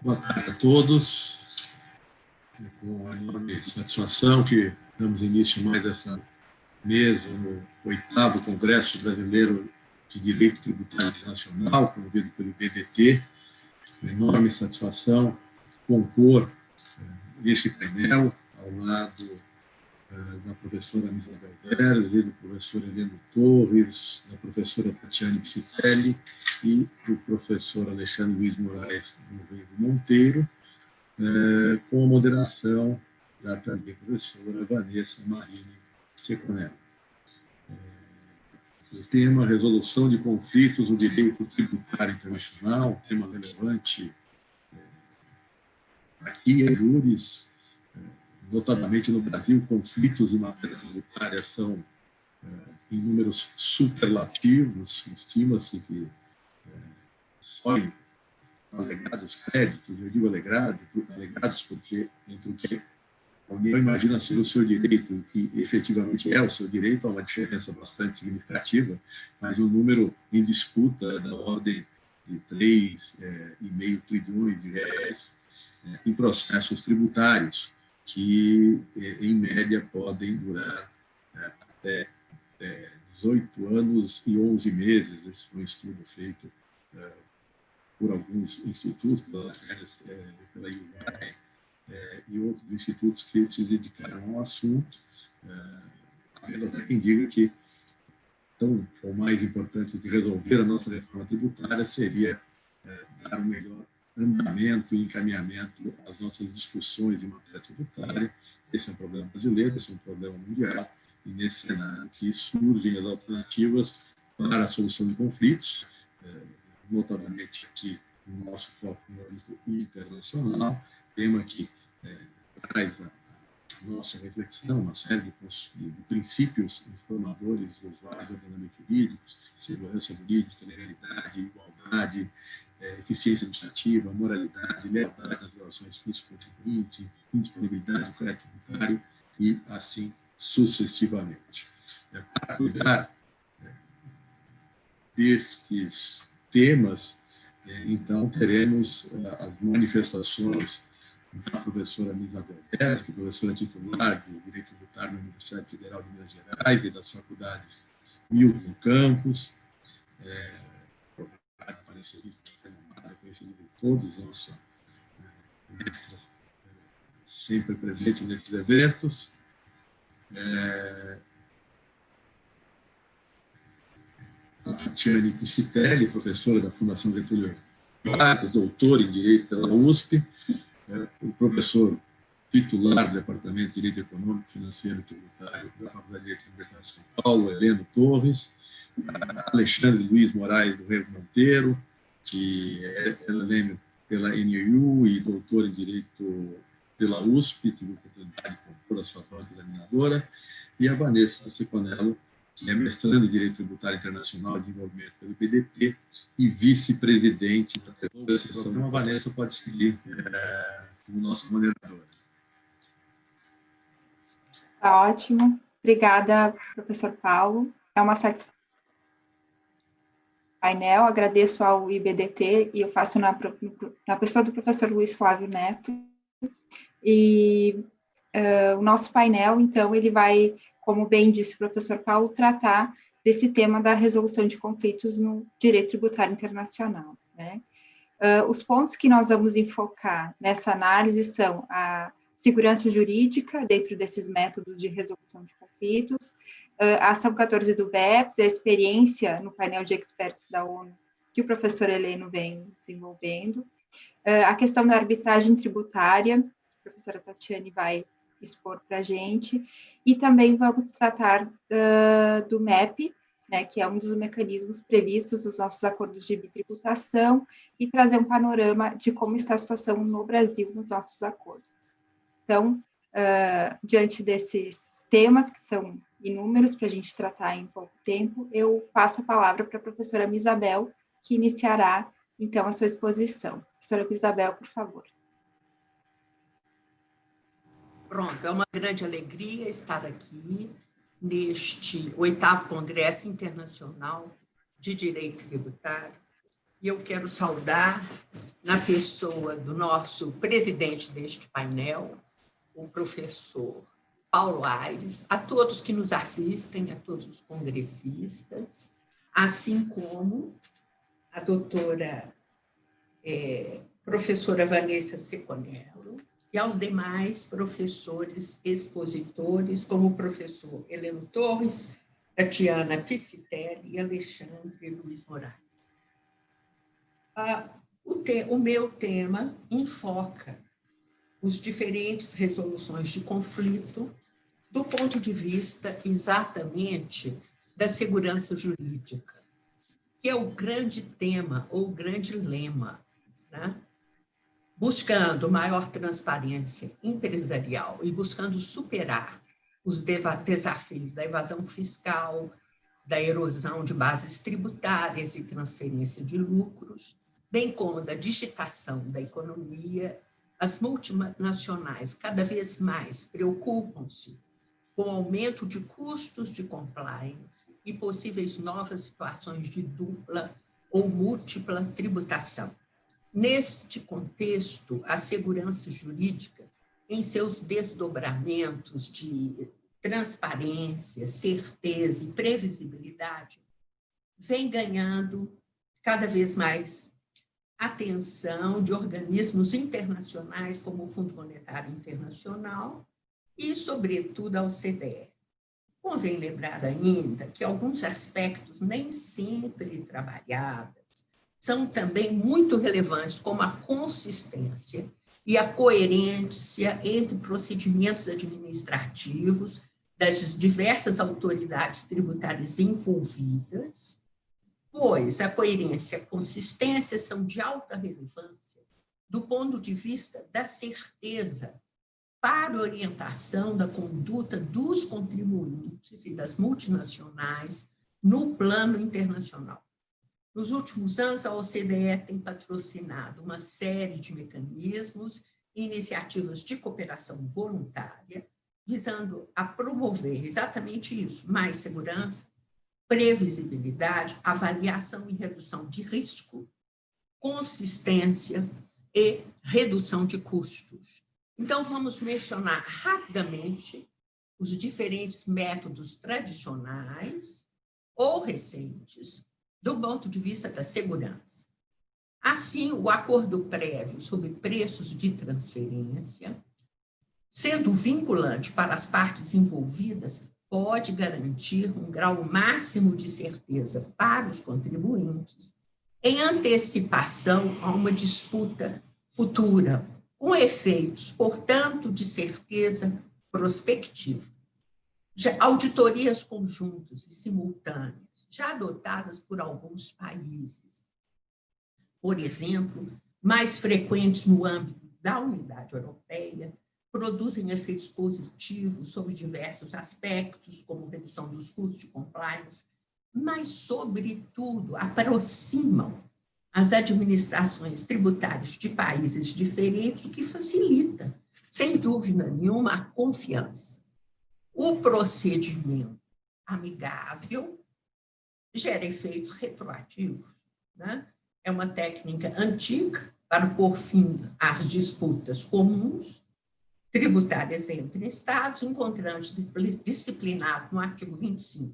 Boa tarde a todos. É com a enorme satisfação que damos início mais essa mesa no 8º Congresso Brasileiro de Direito Tributário Internacional, promovido pelo IBDT. Uma enorme satisfação compor esse painel ao lado da professora Isabel Veres e do professor Heleno Torres, da professora Tatiane Psitelli e do professor Alexandre Luiz Moraes Monteiro, com a moderação da também professora Vanessa Marini Seconello. O tema Resolução de Conflitos no Direito Tributário Internacional, um tema relevante aqui em Júris, notadamente no Brasil, conflitos em matéria tributária são em números superlativos, estima-se que só em alegados créditos, eu digo alegados porque entre o que a União imagina ser o seu direito, o que efetivamente é o seu direito, há uma diferença bastante significativa, mas o número em disputa da ordem de 3,5 trilhões de reais em processos tributários, que, em média, podem durar até 18 anos e 11 meses. Esse foi um estudo feito por alguns institutos, pela IUAI, e outros institutos que se dedicaram ao assunto. Havendo quem diga que tão ou mais importante do que resolver a nossa reforma tributária seria dar um melhor andamento e encaminhamento às nossas discussões em matéria tributária. Esse é um problema brasileiro, esse é um problema mundial, e nesse cenário que surgem as alternativas para a solução de conflitos, notadamente aqui no nosso foco no âmbito internacional, tema que traz a nossa reflexão, uma série de princípios informadores dos vários ordenamentos jurídicos, segurança jurídica, legalidade, igualdade, eficiência administrativa, moralidade, lealdade nas relações fisco-contribuinte, indisponibilidade do crédito tributário e assim sucessivamente. Para cuidar destes temas, então, teremos as manifestações da professora Isabel Veres, que é professora titular de Direito Tributário na Universidade Federal de Minas Gerais e das faculdades Milton Campos, parecerista renomada, conhecida de todos, nossa mestra, sempre presente nesses eventos. A Tatiane Psitelli, professora da Fundação Getúlio Vargas, doutora em Direito pela USP, o professor titular do Departamento de Direito Econômico, Financeiro e Tributário da Faculdade de Direito da Universidade de São Paulo, Heleno Torres, Alexandre Luiz Moraes do Rego Monteiro, que é pela NIU e doutor em Direito pela USP, tive a oportunidade de compor a sua própria examinadora, e a Vanessa Seconello, que é mestrando em Direito Tributário Internacional e Desenvolvimento pelo IBDT e vice-presidente da sessão. Então, a Vanessa pode seguir como nossa moderadora. Tá ótimo. Obrigada, professor Paulo. É uma satisfação. Painel, agradeço ao IBDT e eu faço na pessoa do professor Luiz Flávio Neto. E o nosso painel, então, ele vai, como bem disse o professor Paulo, tratar desse tema da resolução de conflitos no direito tributário internacional, né? Os pontos que nós vamos enfocar nessa análise são a segurança jurídica dentro desses métodos de resolução de conflitos, a ação 14 do BEPS, a experiência no painel de experts da ONU que o professor Heleno vem desenvolvendo, a questão da arbitragem tributária, a professora Tatiane vai expor para a gente, e também vamos tratar do MEP, né, que é um dos mecanismos previstos nos nossos acordos de bitributação, e trazer um panorama de como está a situação no Brasil nos nossos acordos. Então, diante desses temas, que são inúmeros para a gente tratar em pouco tempo, eu passo a palavra para a professora Isabel, que iniciará, então, a sua exposição. Professora Isabel, por favor. Pronto, é uma grande alegria estar aqui neste 8º Congresso Internacional de Direito Tributário, e eu quero saudar na pessoa do nosso presidente deste painel, o professor Paulo Aires, a todos que nos assistem, a todos os congressistas, assim como a doutora professora Vanessa Seconello e aos demais professores expositores, como o professor Heleno Torres, Tatiana Piscitelli e Alexandre Luiz Moraes. O meu tema enfoca os diferentes resoluções de conflito do ponto de vista exatamente da segurança jurídica, que é o grande tema ou o grande lema, né? Buscando maior transparência empresarial e buscando superar os desafios da evasão fiscal, da erosão de bases tributárias e transferência de lucros, bem como da digitação da economia. As multinacionais cada vez mais preocupam-se com o aumento de custos de compliance e possíveis novas situações de dupla ou múltipla tributação. Neste contexto, a segurança jurídica, em seus desdobramentos de transparência, certeza e previsibilidade, vem ganhando cada vez mais atenção de organismos internacionais, como o Fundo Monetário Internacional e, sobretudo, a OCDE. Convém lembrar ainda que alguns aspectos nem sempre trabalhados são também muito relevantes, como a consistência e a coerência entre procedimentos administrativos das diversas autoridades tributárias envolvidas, pois a coerência e a consistência são de alta relevância do ponto de vista da certeza para orientação da conduta dos contribuintes e das multinacionais no plano internacional. Nos últimos anos, a OCDE tem patrocinado uma série de mecanismos e iniciativas de cooperação voluntária, visando a promover exatamente isso, mais segurança, previsibilidade, avaliação e redução de risco, consistência e redução de custos. Então, vamos mencionar rapidamente os diferentes métodos tradicionais ou recentes do ponto de vista da segurança. Assim, o acordo prévio sobre preços de transferência, sendo vinculante para as partes envolvidas, pode garantir um grau máximo de certeza para os contribuintes em antecipação a uma disputa futura, com efeitos, portanto, de certeza prospectiva. Auditorias conjuntas e simultâneas, já adotadas por alguns países, por exemplo, mais frequentes no âmbito da Unidade Europeia, produzem efeitos positivos sobre diversos aspectos, como redução dos custos de compliance, mas, sobretudo, aproximam as administrações tributárias de países diferentes, o que facilita, sem dúvida nenhuma, a confiança. O procedimento amigável gera efeitos retroativos, né? É uma técnica antiga para pôr fim às disputas comuns tributárias entre Estados, encontrando-se disciplinado no artigo 25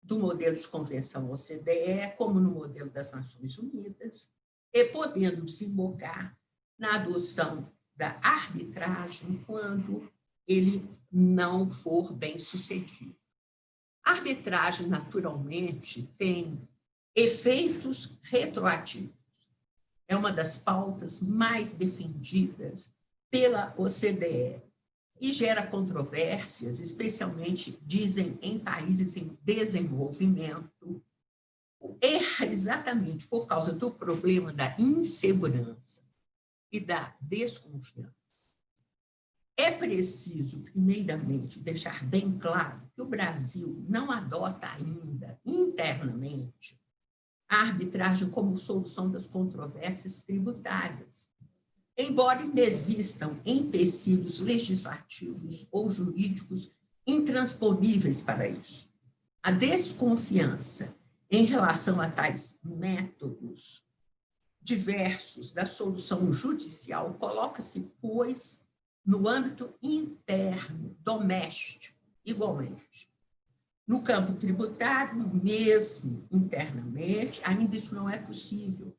do modelo de convenção OCDE, como no modelo das Nações Unidas, e podendo desembocar na adoção da arbitragem quando ele não for bem sucedido. A arbitragem, naturalmente, tem efeitos retroativos. É uma das pautas mais defendidas pela OCDE e gera controvérsias, especialmente, dizem, em países em desenvolvimento, exatamente por causa do problema da insegurança e da desconfiança. É preciso, primeiramente, deixar bem claro que o Brasil não adota ainda, internamente, a arbitragem como solução das controvérsias tributárias, embora ainda existam empecilhos legislativos ou jurídicos intransponíveis para isso. A desconfiança em relação a tais métodos diversos da solução judicial coloca-se, pois, no âmbito interno, doméstico, igualmente. No campo tributário, mesmo internamente, ainda isso não é possível.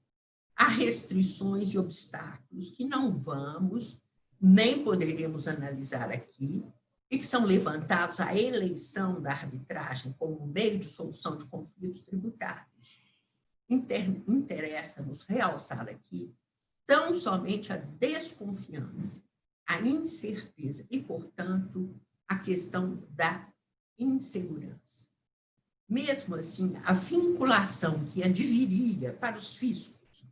Há restrições e obstáculos que não vamos, nem poderemos analisar aqui, e que são levantados à eleição da arbitragem como meio de solução de conflitos tributários. Interessa-nos realçar aqui tão somente a desconfiança, a incerteza e, portanto, a questão da insegurança. Mesmo assim, a vinculação que adviria para os fiscos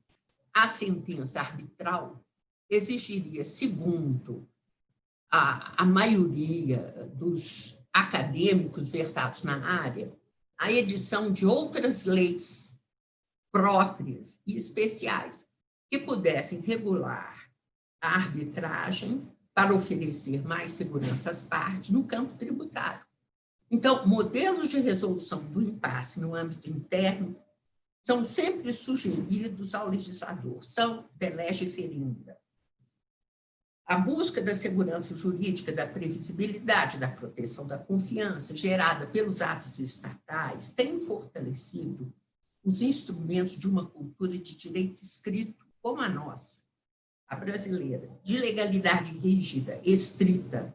à sentença arbitral exigiria, segundo a maioria dos acadêmicos versados na área, a edição de outras leis próprias e especiais que pudessem regular a arbitragem para oferecer mais segurança às partes no campo tributário. Então, modelos de resolução do impasse no âmbito interno são sempre sugeridos ao legislador, são de lege ferenda. A busca da segurança jurídica, da previsibilidade, da proteção da confiança gerada pelos atos estatais tem fortalecido os instrumentos de uma cultura de direito escrito como a nossa, a brasileira, de legalidade rígida, estrita,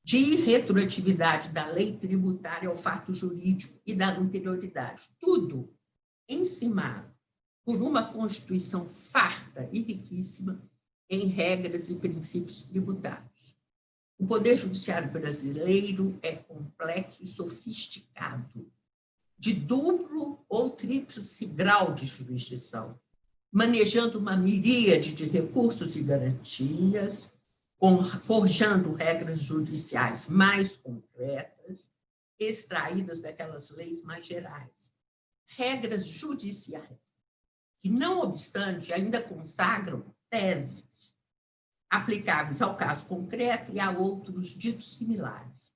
de irretroatividade da lei tributária ao fato jurídico e da anterioridade. Tudo encimado por uma Constituição farta e riquíssima em regras e princípios tributários. O Poder Judiciário brasileiro é complexo e sofisticado, de duplo ou tríplice grau de jurisdição, manejando uma miríade de recursos e garantias, forjando regras judiciais mais concretas, extraídas daquelas leis mais gerais. Regras judiciais que, não obstante, ainda consagram teses aplicáveis ao caso concreto e a outros ditos similares.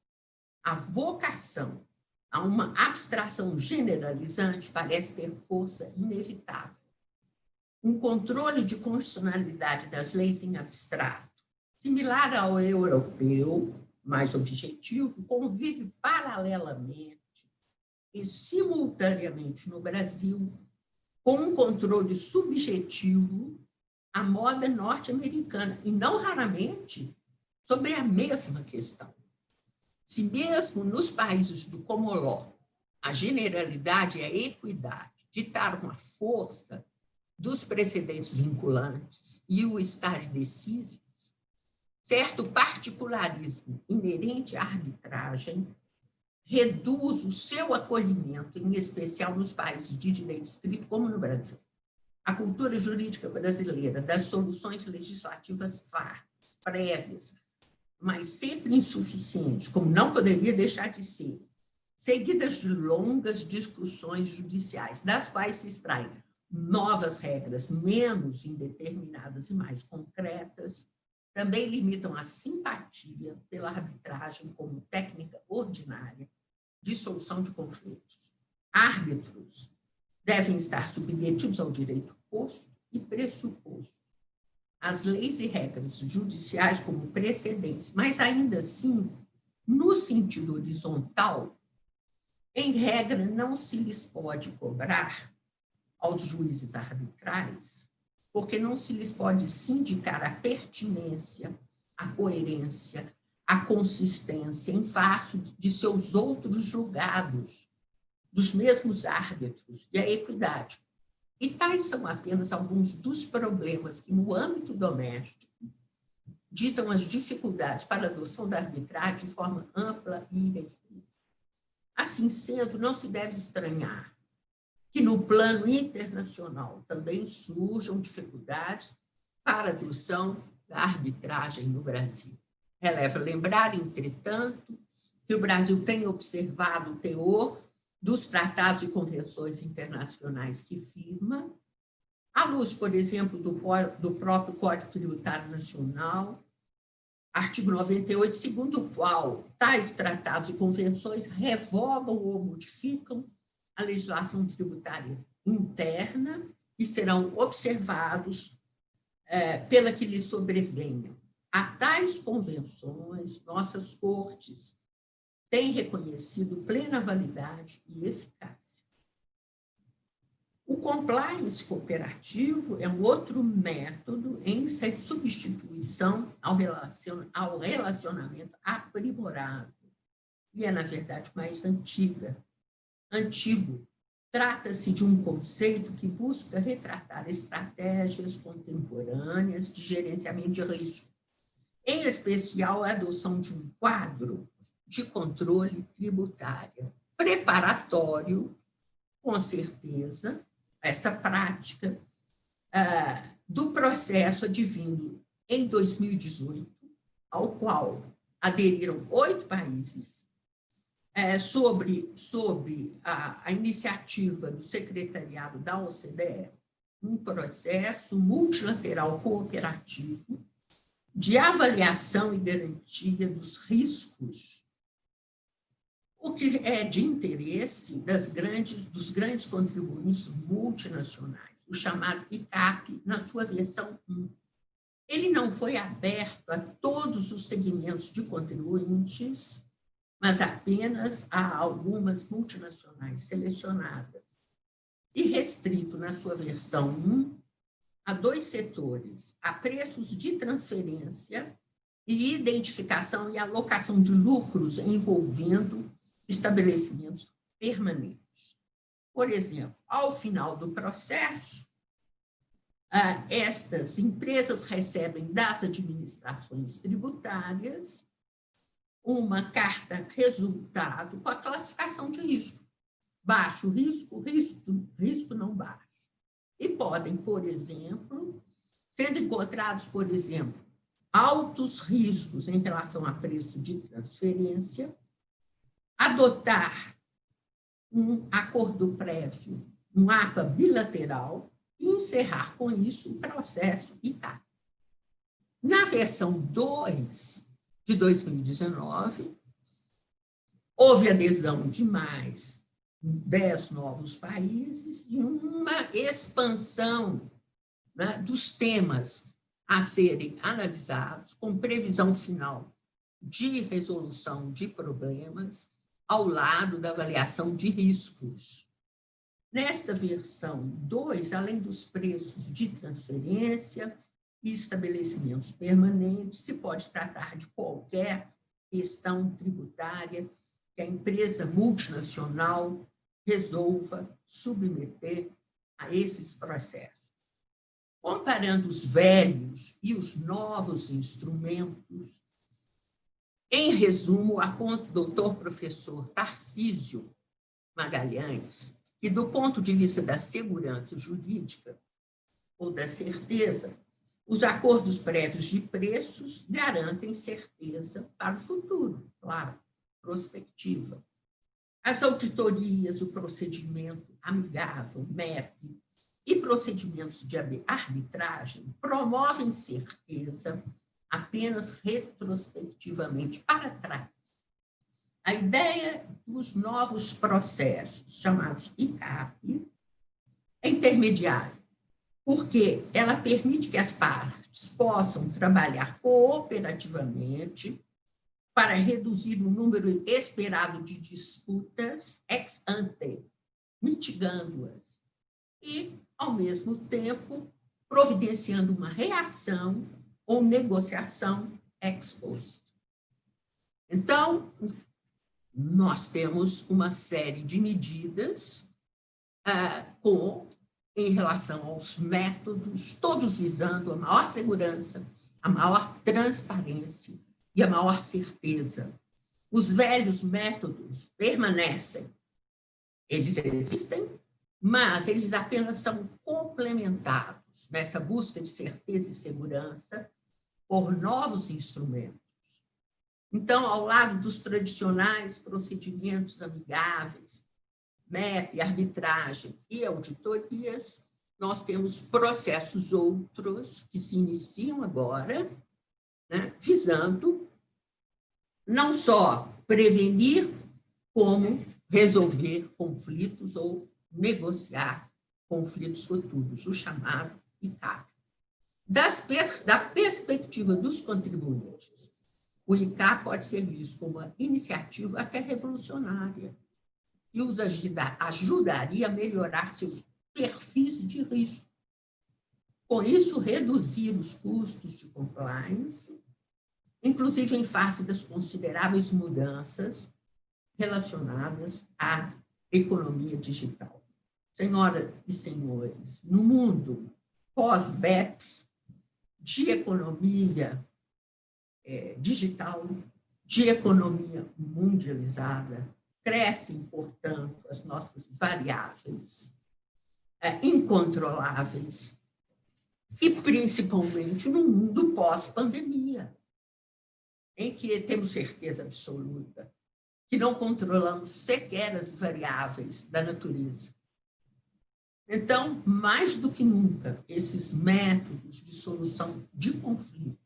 A vocação a uma abstração generalizante parece ter força inevitável. Um controle de constitucionalidade das leis em abstrato, similar ao europeu, mais objetivo, convive paralelamente e simultaneamente no Brasil com um controle subjetivo à moda norte-americana, e não raramente sobre a mesma questão. Se mesmo nos países do common law a generalidade e a equidade ditaram a força dos precedentes vinculantes e o stare decisis, certo particularismo inerente à arbitragem reduz o seu acolhimento, em especial nos países de direito escrito, como no Brasil. A cultura jurídica brasileira das soluções legislativas prévias, mas sempre insuficientes, como não poderia deixar de ser, seguidas de longas discussões judiciais, das quais se extraem novas regras menos indeterminadas e mais concretas, também limitam a simpatia pela arbitragem como técnica ordinária de solução de conflitos. Árbitros devem estar submetidos ao direito posto e pressuposto, as leis e regras judiciais como precedentes, mas ainda assim, no sentido horizontal, em regra, não se lhes pode cobrar aos juízes arbitrais, porque não se lhes pode sindicar a pertinência, a coerência, a consistência em face de seus outros julgados, dos mesmos árbitros, e a equidade. E tais são apenas alguns dos problemas que, no âmbito doméstico, ditam as dificuldades para a adoção da arbitragem de forma ampla e restrita. Assim sendo, não se deve estranhar que, no plano internacional, também surjam dificuldades para a adoção da arbitragem no Brasil. Releva lembrar, entretanto, que o Brasil tem observado o teor dos tratados e convenções internacionais que firma, à luz, por exemplo, do próprio Código Tributário Nacional, artigo 98, segundo o qual tais tratados e convenções revogam ou modificam a legislação tributária interna e serão observados pela que lhes sobrevenham. A tais convenções, nossas cortes têm reconhecido plena validade e eficácia. O compliance cooperativo é um outro método em substituição ao relacionamento aprimorado, e é, na verdade, mais antigo. Trata-se de um conceito que busca retratar estratégias contemporâneas de gerenciamento de risco, em especial a adoção de um quadro de controle tributário preparatório, com certeza, essa prática do processo advindo em 2018, ao qual aderiram 8 países, sob a iniciativa do secretariado da OCDE, um processo multilateral cooperativo de avaliação e garantia dos riscos, o que é de interesse dos grandes contribuintes multinacionais, o chamado ICAP, na sua versão 1. Ele não foi aberto a todos os segmentos de contribuintes, mas apenas a algumas multinacionais selecionadas, e restrito na sua versão 1 a 2 setores, a preços de transferência e identificação e alocação de lucros envolvendo estabelecimentos permanentes. Por exemplo, ao final do processo, estas empresas recebem das administrações tributárias uma carta resultado com a classificação de risco. Baixo risco, risco não baixo. E podem, por exemplo, sendo encontrados, por exemplo, altos riscos em relação a preço de transferência, adotar um acordo prévio, um APA bilateral, e encerrar com isso o processo ICAP. Na versão 2 de 2019, houve adesão de mais 10 novos países e uma expansão, né, dos temas a serem analisados, com previsão final de resolução de problemas, ao lado da avaliação de riscos. Nesta versão 2, além dos preços de transferência e estabelecimentos permanentes, se pode tratar de qualquer questão tributária que a empresa multinacional resolva submeter a esses processos. Comparando os velhos e os novos instrumentos, em resumo, a conta do doutor professor Tarcísio Magalhães, que do ponto de vista da segurança jurídica ou da certeza, os acordos prévios de preços garantem certeza para o futuro, claro, prospectiva. As auditorias, o procedimento amigável, MEP, e procedimentos de arbitragem promovem certeza apenas retrospectivamente para trás. A ideia dos novos processos, chamados ICAP, é intermediária, porque ela permite que as partes possam trabalhar cooperativamente para reduzir o número esperado de disputas ex ante, mitigando-as, e, ao mesmo tempo, providenciando uma reação ou negociação ex post. Então, nós temos uma série de medidas em relação aos métodos, todos visando a maior segurança, a maior transparência e a maior certeza. Os velhos métodos permanecem, eles existem, mas eles apenas são complementados nessa busca de certeza e segurança por novos instrumentos. Então, ao lado dos tradicionais procedimentos amigáveis, MEP, arbitragem e auditorias, nós temos processos outros que se iniciam agora, né, visando não só prevenir, como resolver conflitos ou negociar conflitos futuros, o chamado ICAP. Da perspectiva dos contribuintes, o ICAP pode ser visto como uma iniciativa até revolucionária e os ajudaria a melhorar seus perfis de risco. Com isso, reduzir os custos de compliance, inclusive em face das consideráveis mudanças relacionadas à economia digital. Senhoras e senhores, no mundo pós-BEPS, de economia digital, de economia mundializada, crescem, portanto, as nossas variáveis incontroláveis e, principalmente, no mundo pós-pandemia, em que temos certeza absoluta que não controlamos sequer as variáveis da natureza. Então, mais do que nunca, esses métodos de solução de conflitos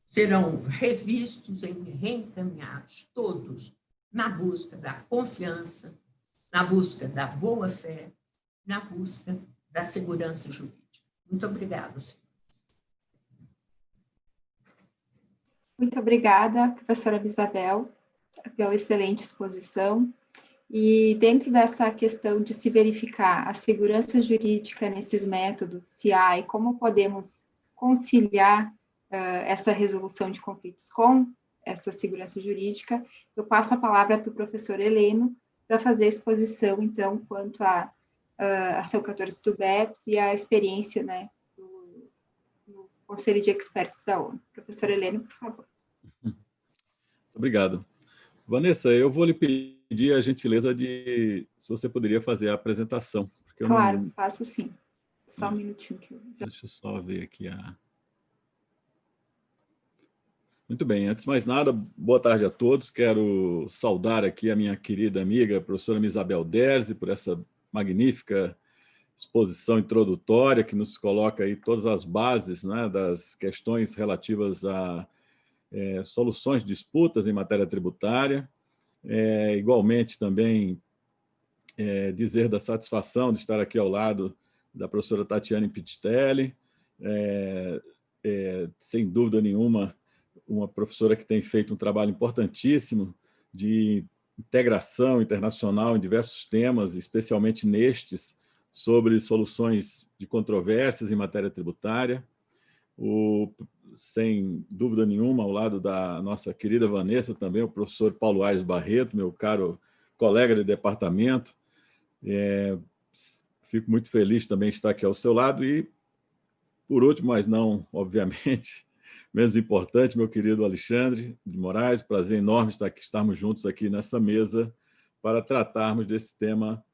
serão revistos e reencaminhados todos na busca da confiança, na busca da boa-fé, na busca da segurança jurídica. Muito obrigada, senhores. Muito obrigada, professora Isabel, pela excelente exposição. E dentro dessa questão de se verificar a segurança jurídica nesses métodos, se há e como podemos conciliar essa resolução de conflitos com essa segurança jurídica, eu passo a palavra para o professor Heleno para fazer a exposição, então, quanto à ação 14 do BEPS e a experiência, né, do Conselho de Expertos da ONU. Professor Heleno, por favor. Obrigado. Vanessa, eu vou lhe pedir a gentileza de, se você poderia fazer a apresentação. Porque claro, não... faço sim. Só um minutinho. Que eu já... Deixa eu só ver aqui a... Muito bem, antes de mais nada, boa tarde a todos. Quero saudar aqui a minha querida amiga, a professora Isabel Derzi, por essa magnífica exposição introdutória que nos coloca aí todas as bases, né, das questões relativas a soluções de disputas em matéria tributária. Igualmente também dizer da satisfação de estar aqui ao lado da professora Tatiane Pittitelli, sem dúvida nenhuma, uma professora que tem feito um trabalho importantíssimo de integração internacional em diversos temas, especialmente nestes, sobre soluções de controvérsias em matéria tributária. Sem dúvida nenhuma, ao lado da nossa querida Vanessa, também o professor Paulo Aires Barreto, meu caro colega de departamento. Fico muito feliz também de estar aqui ao seu lado. E, por último, mas não, obviamente, menos importante, meu querido Alexandre de Moraes, prazer enorme estarmos juntos aqui nessa mesa para tratarmos desse tema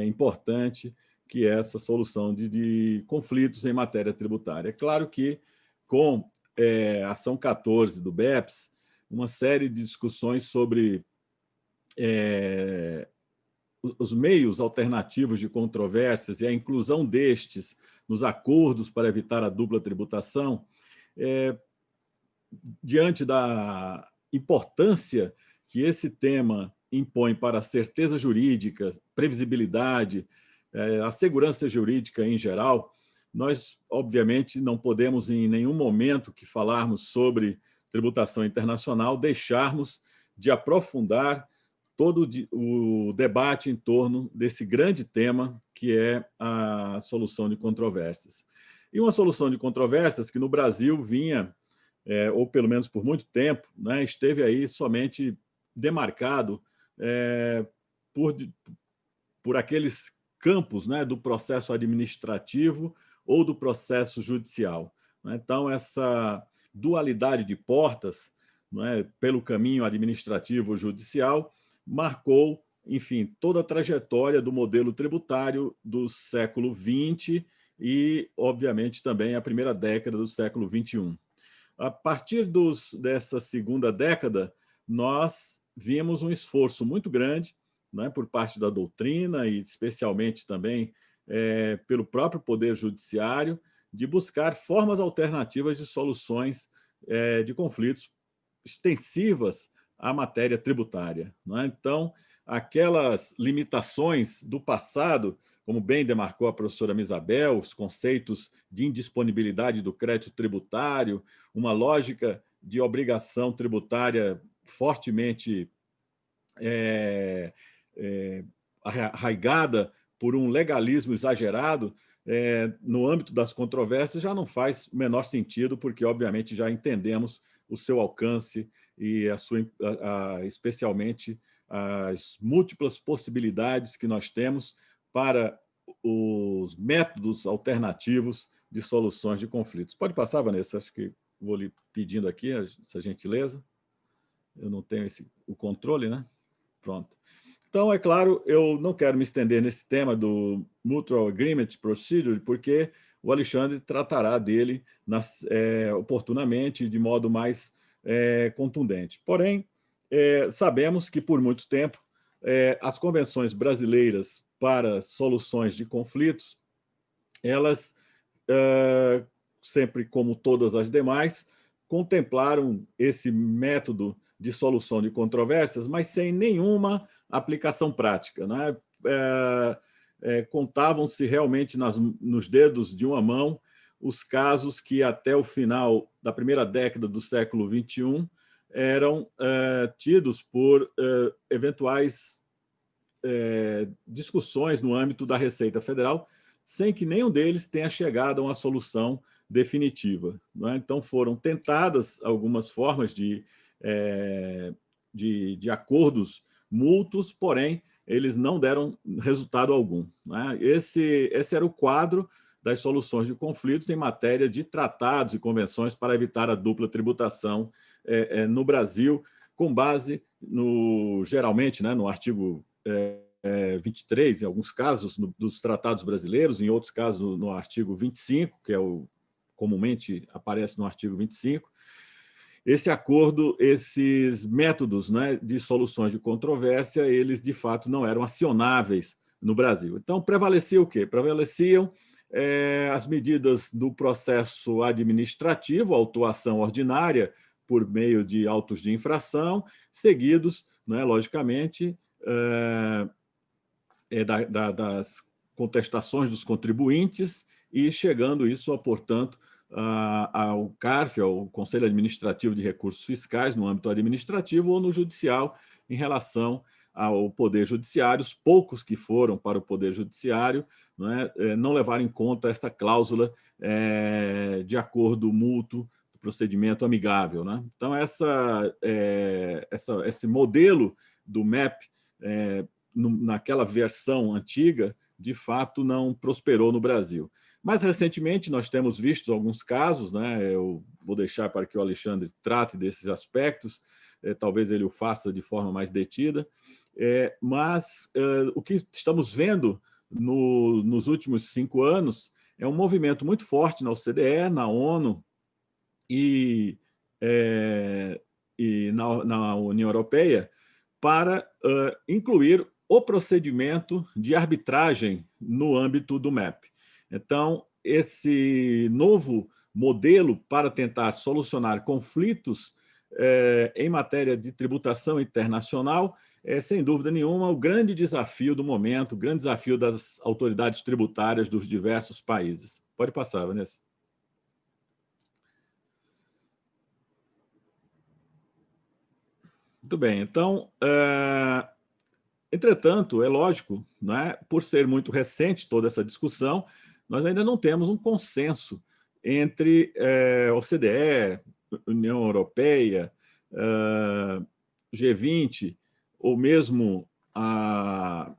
importante, que é essa solução de conflitos em matéria tributária. É claro que, com a ação 14 do BEPS, uma série de discussões sobre os meios alternativos de controvérsias e a inclusão destes nos acordos para evitar a dupla tributação, diante da importância que esse tema impõe para a certeza jurídica, previsibilidade, a segurança jurídica em geral, nós, obviamente, não podemos, em nenhum momento que falarmos sobre tributação internacional, deixarmos de aprofundar todo o debate em torno desse grande tema, que é a solução de controvérsias. E uma solução de controvérsias que no Brasil vinha, ou pelo menos por muito tempo, né, esteve aí somente demarcado por aqueles campos, né, do processo administrativo ou do processo judicial. Então, essa dualidade de portas, pelo caminho administrativo judicial, marcou, enfim, toda a trajetória do modelo tributário do século XX e, obviamente, também a primeira década do século XXI. A partir dessa segunda década, nós vimos um esforço muito grande, por parte da doutrina e especialmente também pelo próprio Poder Judiciário, de buscar formas alternativas de soluções de conflitos extensivas à matéria tributária. Então, aquelas limitações do passado, como bem demarcou a professora Misabel, os conceitos de indisponibilidade do crédito tributário, uma lógica de obrigação tributária fortemente arraigada por um legalismo exagerado, no âmbito das controvérsias, já não faz o menor sentido, porque, obviamente, já entendemos o seu alcance e especialmente as múltiplas possibilidades que nós temos para os métodos alternativos de soluções de conflitos. Pode passar, Vanessa? Acho que vou lhe pedindo aqui essa gentileza. Eu não tenho o controle, né? Pronto. Então, é claro, eu não quero me estender nesse tema do Mutual Agreement Procedure, porque o Alexandre tratará dele oportunamente, de modo mais contundente. Porém, sabemos que, por muito tempo, as convenções brasileiras para soluções de conflitos, elas, sempre como todas as demais, contemplaram esse método de solução de controvérsias, mas sem nenhuma aplicação prática, né? Contavam-se realmente nos dedos de uma mão os casos que, até o final da primeira década do século XXI, eram tidos por eventuais discussões no âmbito da Receita Federal, sem que nenhum deles tenha chegado a uma solução definitiva, né? Então, foram tentadas algumas formas de acordos mútuos, porém, eles não deram resultado algum, né? Esse era o quadro das soluções de conflitos em matéria de tratados e convenções para evitar a dupla tributação no Brasil, com base, geralmente, né, no artigo 23, em alguns casos, dos tratados brasileiros, em outros casos, no artigo 25, que comumente aparece no artigo 25, esse acordo, esses métodos, né, de soluções de controvérsia, eles, de fato, não eram acionáveis no Brasil. Então, prevalecia o quê? Prevaleciam as medidas do processo administrativo, autuação ordinária por meio de autos de infração, seguidos, né, logicamente, das contestações dos contribuintes e chegando isso, portanto, ao CARF, ao Conselho Administrativo de Recursos Fiscais, no âmbito administrativo, ou no judicial, em relação ao Poder Judiciário. Os poucos que foram para o Poder Judiciário, né, não levaram em conta esta cláusula de acordo mútuo, do procedimento amigável, né? Então, esse modelo do MEP, naquela versão antiga, de fato, não prosperou no Brasil. Mais recentemente, nós temos visto alguns casos, né? Eu vou deixar para que o Alexandre trate desses aspectos, talvez ele o faça de forma mais detida, mas o que estamos vendo nos últimos 5 anos é um movimento muito forte na OCDE, na ONU e na União Europeia para incluir o procedimento de arbitragem no âmbito do MEP. Então, esse novo modelo para tentar solucionar conflitos em matéria de tributação internacional é, sem dúvida nenhuma, o grande desafio do momento, o grande desafio das autoridades tributárias dos diversos países. Pode passar, Vanessa. Muito bem, então, entretanto, é lógico, né, por ser muito recente toda essa discussão, nós ainda não temos um consenso entre OCDE, União Europeia, G20, ou mesmo a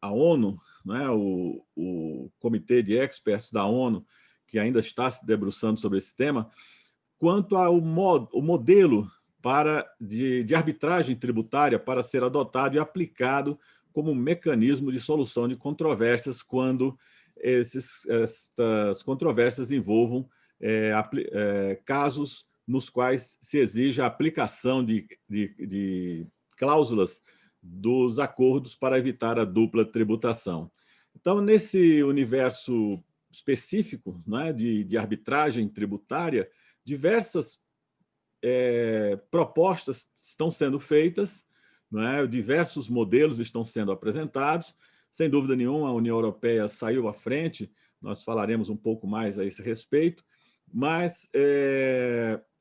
ONU, né, o Comitê de Experts da ONU, que ainda está se debruçando sobre esse tema, quanto ao modelo de arbitragem tributária para ser adotado e aplicado como mecanismo de solução de controvérsias quando estas controvérsias envolvam casos nos quais se exige a aplicação de cláusulas dos acordos para evitar a dupla tributação. Então, nesse universo específico, né, de arbitragem tributária, diversas propostas estão sendo feitas não é? Diversos modelos estão sendo apresentados. Sem dúvida nenhuma, a União Europeia saiu à frente, nós falaremos um pouco mais a esse respeito, mas,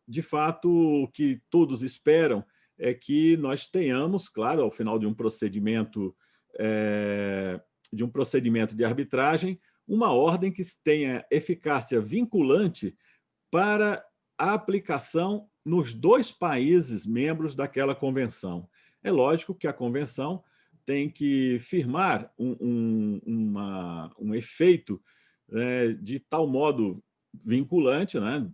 de fato, o que todos esperam é que nós tenhamos, claro, ao final de um procedimento de arbitragem, uma ordem que tenha eficácia vinculante para a aplicação nos 2 países membros daquela convenção. É lógico que a convenção tem que firmar um efeito de tal modo vinculante, né,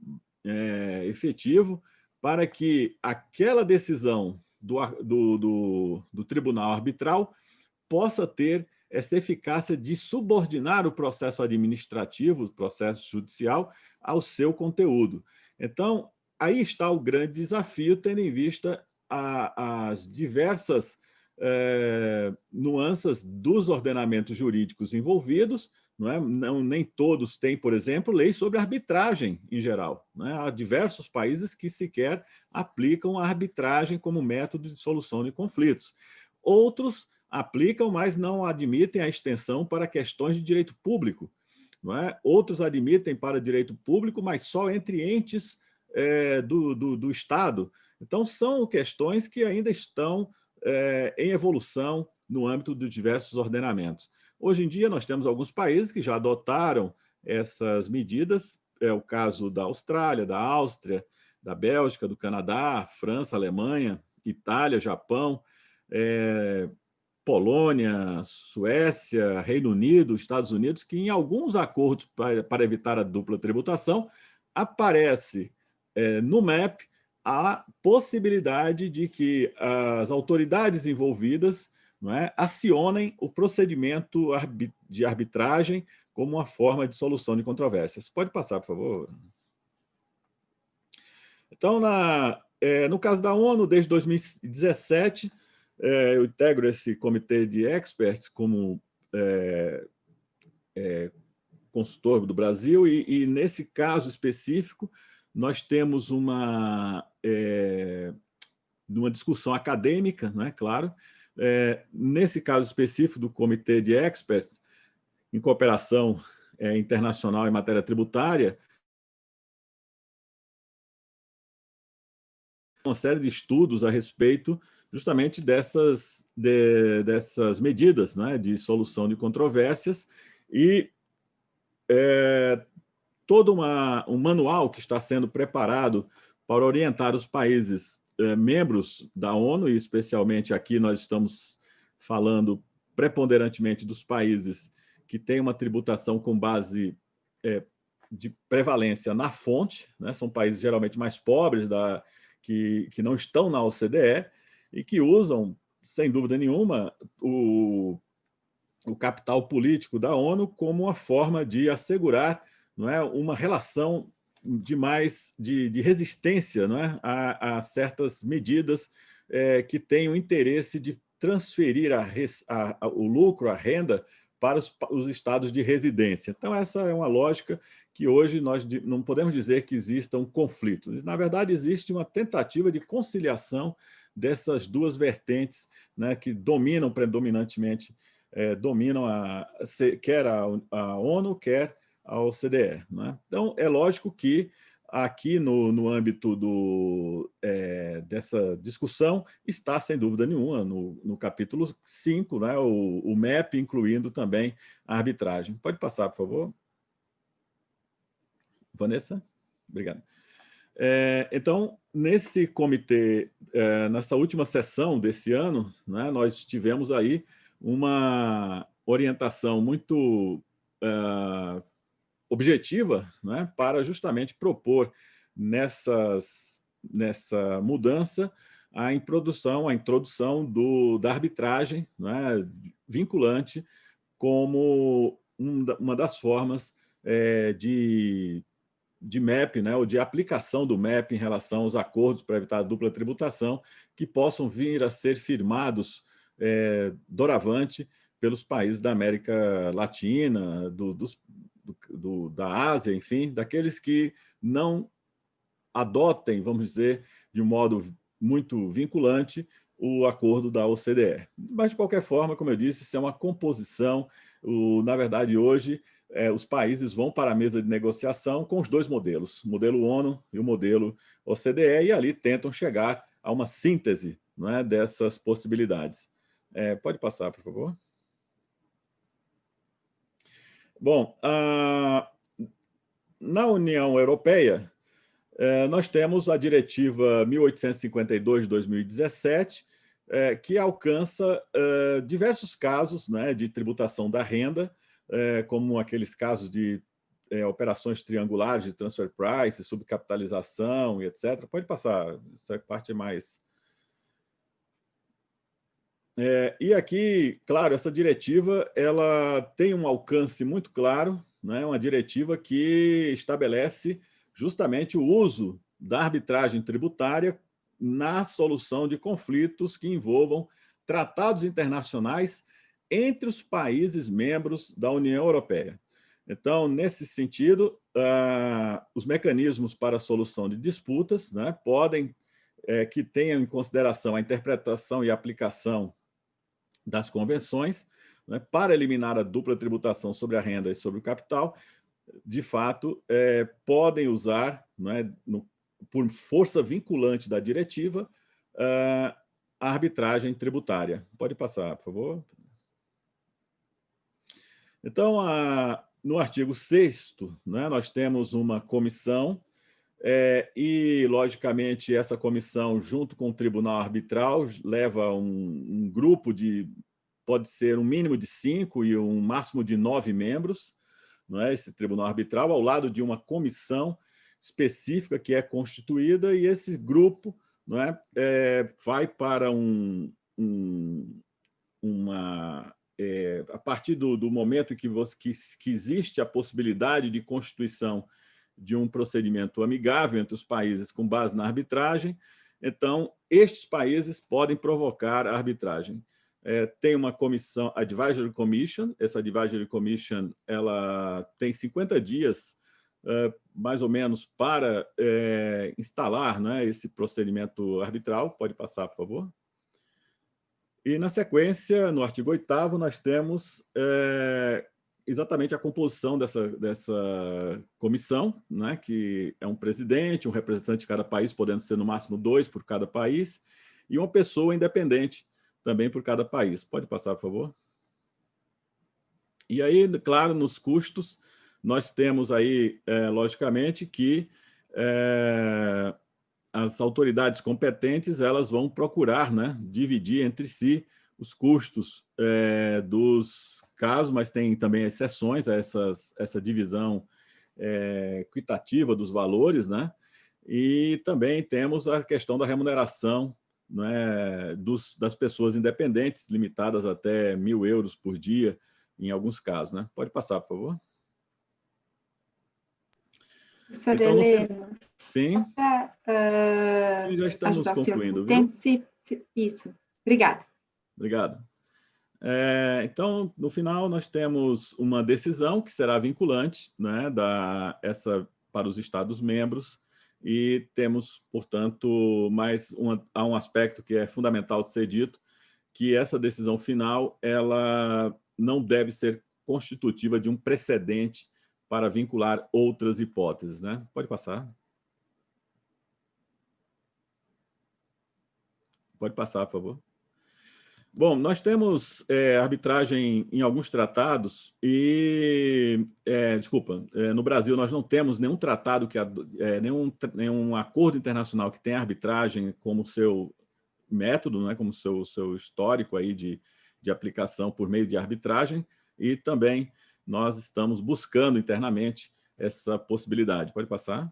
efetivo, para que aquela decisão do tribunal arbitral possa ter essa eficácia de subordinar o processo administrativo, o processo judicial, ao seu conteúdo. Então, aí está o grande desafio, tendo em vista as diversas nuances dos ordenamentos jurídicos envolvidos, não é? Nem todos têm, por exemplo, lei sobre arbitragem em geral. Não é? Há diversos países que sequer aplicam a arbitragem como método de solução de conflitos. Outros aplicam, mas não admitem a extensão para questões de direito público. Não é? Outros admitem para direito público, mas só entre entes do Estado. Então, são questões que ainda estão em evolução no âmbito de diversos ordenamentos. Hoje em dia, nós temos alguns países que já adotaram essas medidas, é o caso da Austrália, da Áustria, da Bélgica, do Canadá, França, Alemanha, Itália, Japão, Polônia, Suécia, Reino Unido, Estados Unidos, que em alguns acordos para evitar a dupla tributação, aparece no MEP a possibilidade de que as autoridades envolvidas, não é, acionem o procedimento de arbitragem como uma forma de solução de controvérsias. Pode passar, por favor. Então, no caso da ONU, desde 2017, eu integro esse comitê de experts como consultor do Brasil, e nesse caso específico, nós temos uma discussão acadêmica, não é claro. Nesse caso específico do Comitê de Experts, em cooperação internacional em matéria tributária, uma série de estudos a respeito justamente dessas medidas, né, de solução de controvérsias, e todo um manual que está sendo preparado para orientar os países membros da ONU, e especialmente aqui nós estamos falando preponderantemente dos países que têm uma tributação com base de prevalência na fonte, né? São países geralmente mais pobres, que não estão na OCDE, e que usam, sem dúvida nenhuma, o capital político da ONU como uma forma de assegurar, não é, uma relação de resistência, não é, a certas medidas que têm o interesse de transferir o lucro, a renda, para os estados de residência. Então, essa é uma lógica que hoje nós não podemos dizer que exista um conflito. Na verdade, existe uma tentativa de conciliação dessas duas vertentes, né, que dominam predominantemente, quer a ONU, quer a OCDE. Né? Então, é lógico que aqui no âmbito dessa discussão está, sem dúvida nenhuma, no capítulo 5, né, o MEP, incluindo também a arbitragem. Pode passar, por favor. Vanessa? Obrigado. Então, nesse comitê, nessa última sessão desse ano, né, nós tivemos aí uma orientação muito objetiva, né, para justamente propor nessa mudança a introdução da arbitragem, né, vinculante como uma das formas de MEP, né, ou de aplicação do MEP em relação aos acordos para evitar a dupla tributação, que possam vir a ser firmados doravante pelos países da América Latina, da Ásia, enfim, daqueles que não adotem, vamos dizer, de um modo muito vinculante, o acordo da OCDE. Mas, de qualquer forma, como eu disse, isso é uma composição. Na verdade, hoje, os países vão para a mesa de negociação com os dois modelos, o modelo ONU e o modelo OCDE, e ali tentam chegar a uma síntese, não é, dessas possibilidades. Pode passar, por favor. Bom, na União Europeia, nós temos a Diretiva 1852 de 2017, que alcança diversos casos, né, de tributação da renda, como aqueles casos de operações triangulares de transfer price, subcapitalização e etc. Pode passar, essa parte é mais... E aqui, claro, essa diretiva ela tem um alcance muito claro, né, uma diretiva que estabelece justamente o uso da arbitragem tributária na solução de conflitos que envolvam tratados internacionais entre os países membros da União Europeia. Então, nesse sentido, os mecanismos para a solução de disputas, né, podem que tenham em consideração a interpretação e aplicação das convenções, né, para eliminar a dupla tributação sobre a renda e sobre o capital, de fato, podem usar, né, por força vinculante da diretiva, a arbitragem tributária. Pode passar, por favor. Então, no artigo 6º, né, nós temos uma comissão, e, logicamente, essa comissão, junto com o tribunal arbitral, leva um grupo de, pode ser um mínimo de 5 e um máximo de 9 membros, não é? Esse tribunal arbitral, ao lado de uma comissão específica que é constituída, e esse grupo, não é, vai para a partir do momento que existe a possibilidade de constituição de um procedimento amigável entre os países com base na arbitragem, então estes países podem provocar a arbitragem. Tem uma comissão, Advisory Commission. Essa Advisory Commission ela tem 50 dias, mais ou menos, para instalar, né, esse procedimento arbitral. Pode passar, por favor. E, na sequência, no artigo 8º, nós temos exatamente a composição dessa comissão, né, que é um presidente, um representante de cada país, podendo ser no máximo 2 por cada país, e uma pessoa independente também por cada país. Pode passar, por favor. E aí, claro, nos custos, nós temos aí, logicamente, que as autoridades competentes elas vão procurar, né, dividir entre si os custos dos casos, mas tem também exceções a essa divisão equitativa dos valores, né? E também temos a questão da remuneração, né, das pessoas independentes, limitadas até 1.000 euros por dia, em alguns casos, né? Pode passar, por favor. Professora Então, Helena, sim, já estamos concluindo, viu? Isso, obrigada. Obrigado. Então, no final, nós temos uma decisão que será vinculante, né, para os Estados-membros, e temos, portanto, há um aspecto que é fundamental de ser dito, que essa decisão final ela não deve ser constitutiva de um precedente para vincular outras hipóteses, né? Pode passar. Pode passar, por favor. Bom, nós temos arbitragem em alguns tratados e, no Brasil nós não temos nenhum tratado, nenhum acordo internacional que tenha arbitragem como seu método, né, como seu histórico aí de aplicação por meio de arbitragem, e também nós estamos buscando internamente essa possibilidade. Pode passar.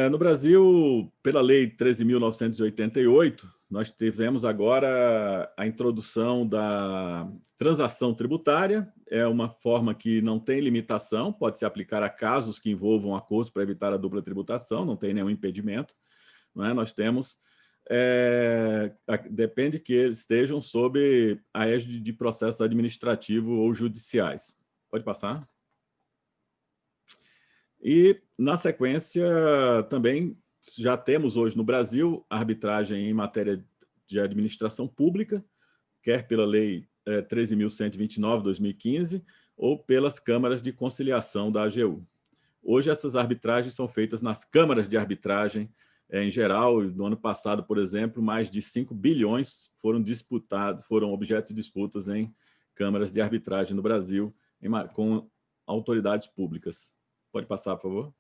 No Brasil, pela Lei 13.988, nós tivemos agora a introdução da transação tributária. É uma forma que não tem limitação, pode se aplicar a casos que envolvam acordos para evitar a dupla tributação, não tem nenhum impedimento, não é? Nós temos, depende que eles estejam sob a égide de processos administrativos ou judiciais. Pode passar. E, na sequência, também já temos hoje no Brasil arbitragem em matéria de administração pública, quer pela Lei 13.129, 2015, ou pelas câmaras de conciliação da AGU. Hoje, essas arbitragens são feitas nas câmaras de arbitragem em geral. No ano passado, por exemplo, mais de 5 bilhões foram objeto de disputas em câmaras de arbitragem no Brasil, com autoridades públicas. Pode passar, por favor.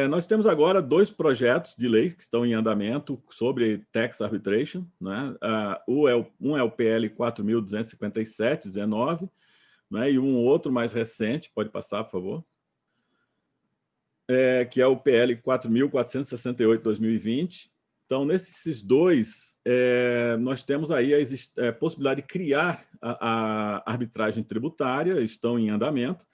Nós temos agora 2 projetos de lei que estão em andamento sobre tax arbitration, né? Um é o PL 4.257/19, né? E um outro mais recente, pode passar, por favor, que é o PL 4.468/2020. Então, nesses 2, nós temos aí a possibilidade de criar a arbitragem tributária, estão em andamento,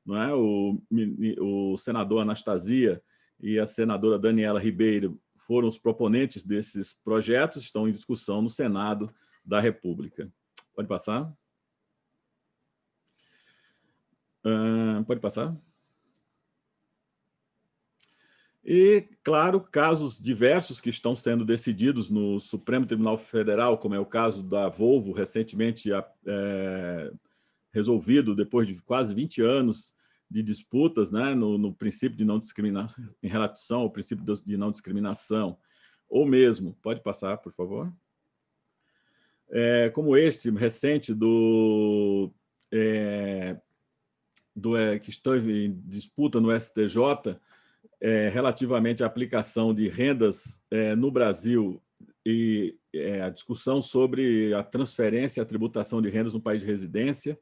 não é? O senador Anastasia e a senadora Daniela Ribeiro foram os proponentes desses projetos, estão em discussão no Senado da República. Pode passar? Pode passar? E, claro, casos diversos que estão sendo decididos no Supremo Tribunal Federal, como é o caso da Volvo, recentemente resolvido depois de quase 20 anos de disputas, né, no princípio de não discriminação, em relação ao princípio de não discriminação, ou mesmo, pode passar, por favor, como este recente que esteve em disputa no STJ, relativamente à aplicação de rendas no Brasil e a discussão sobre a transferência e a tributação de rendas no país de residência,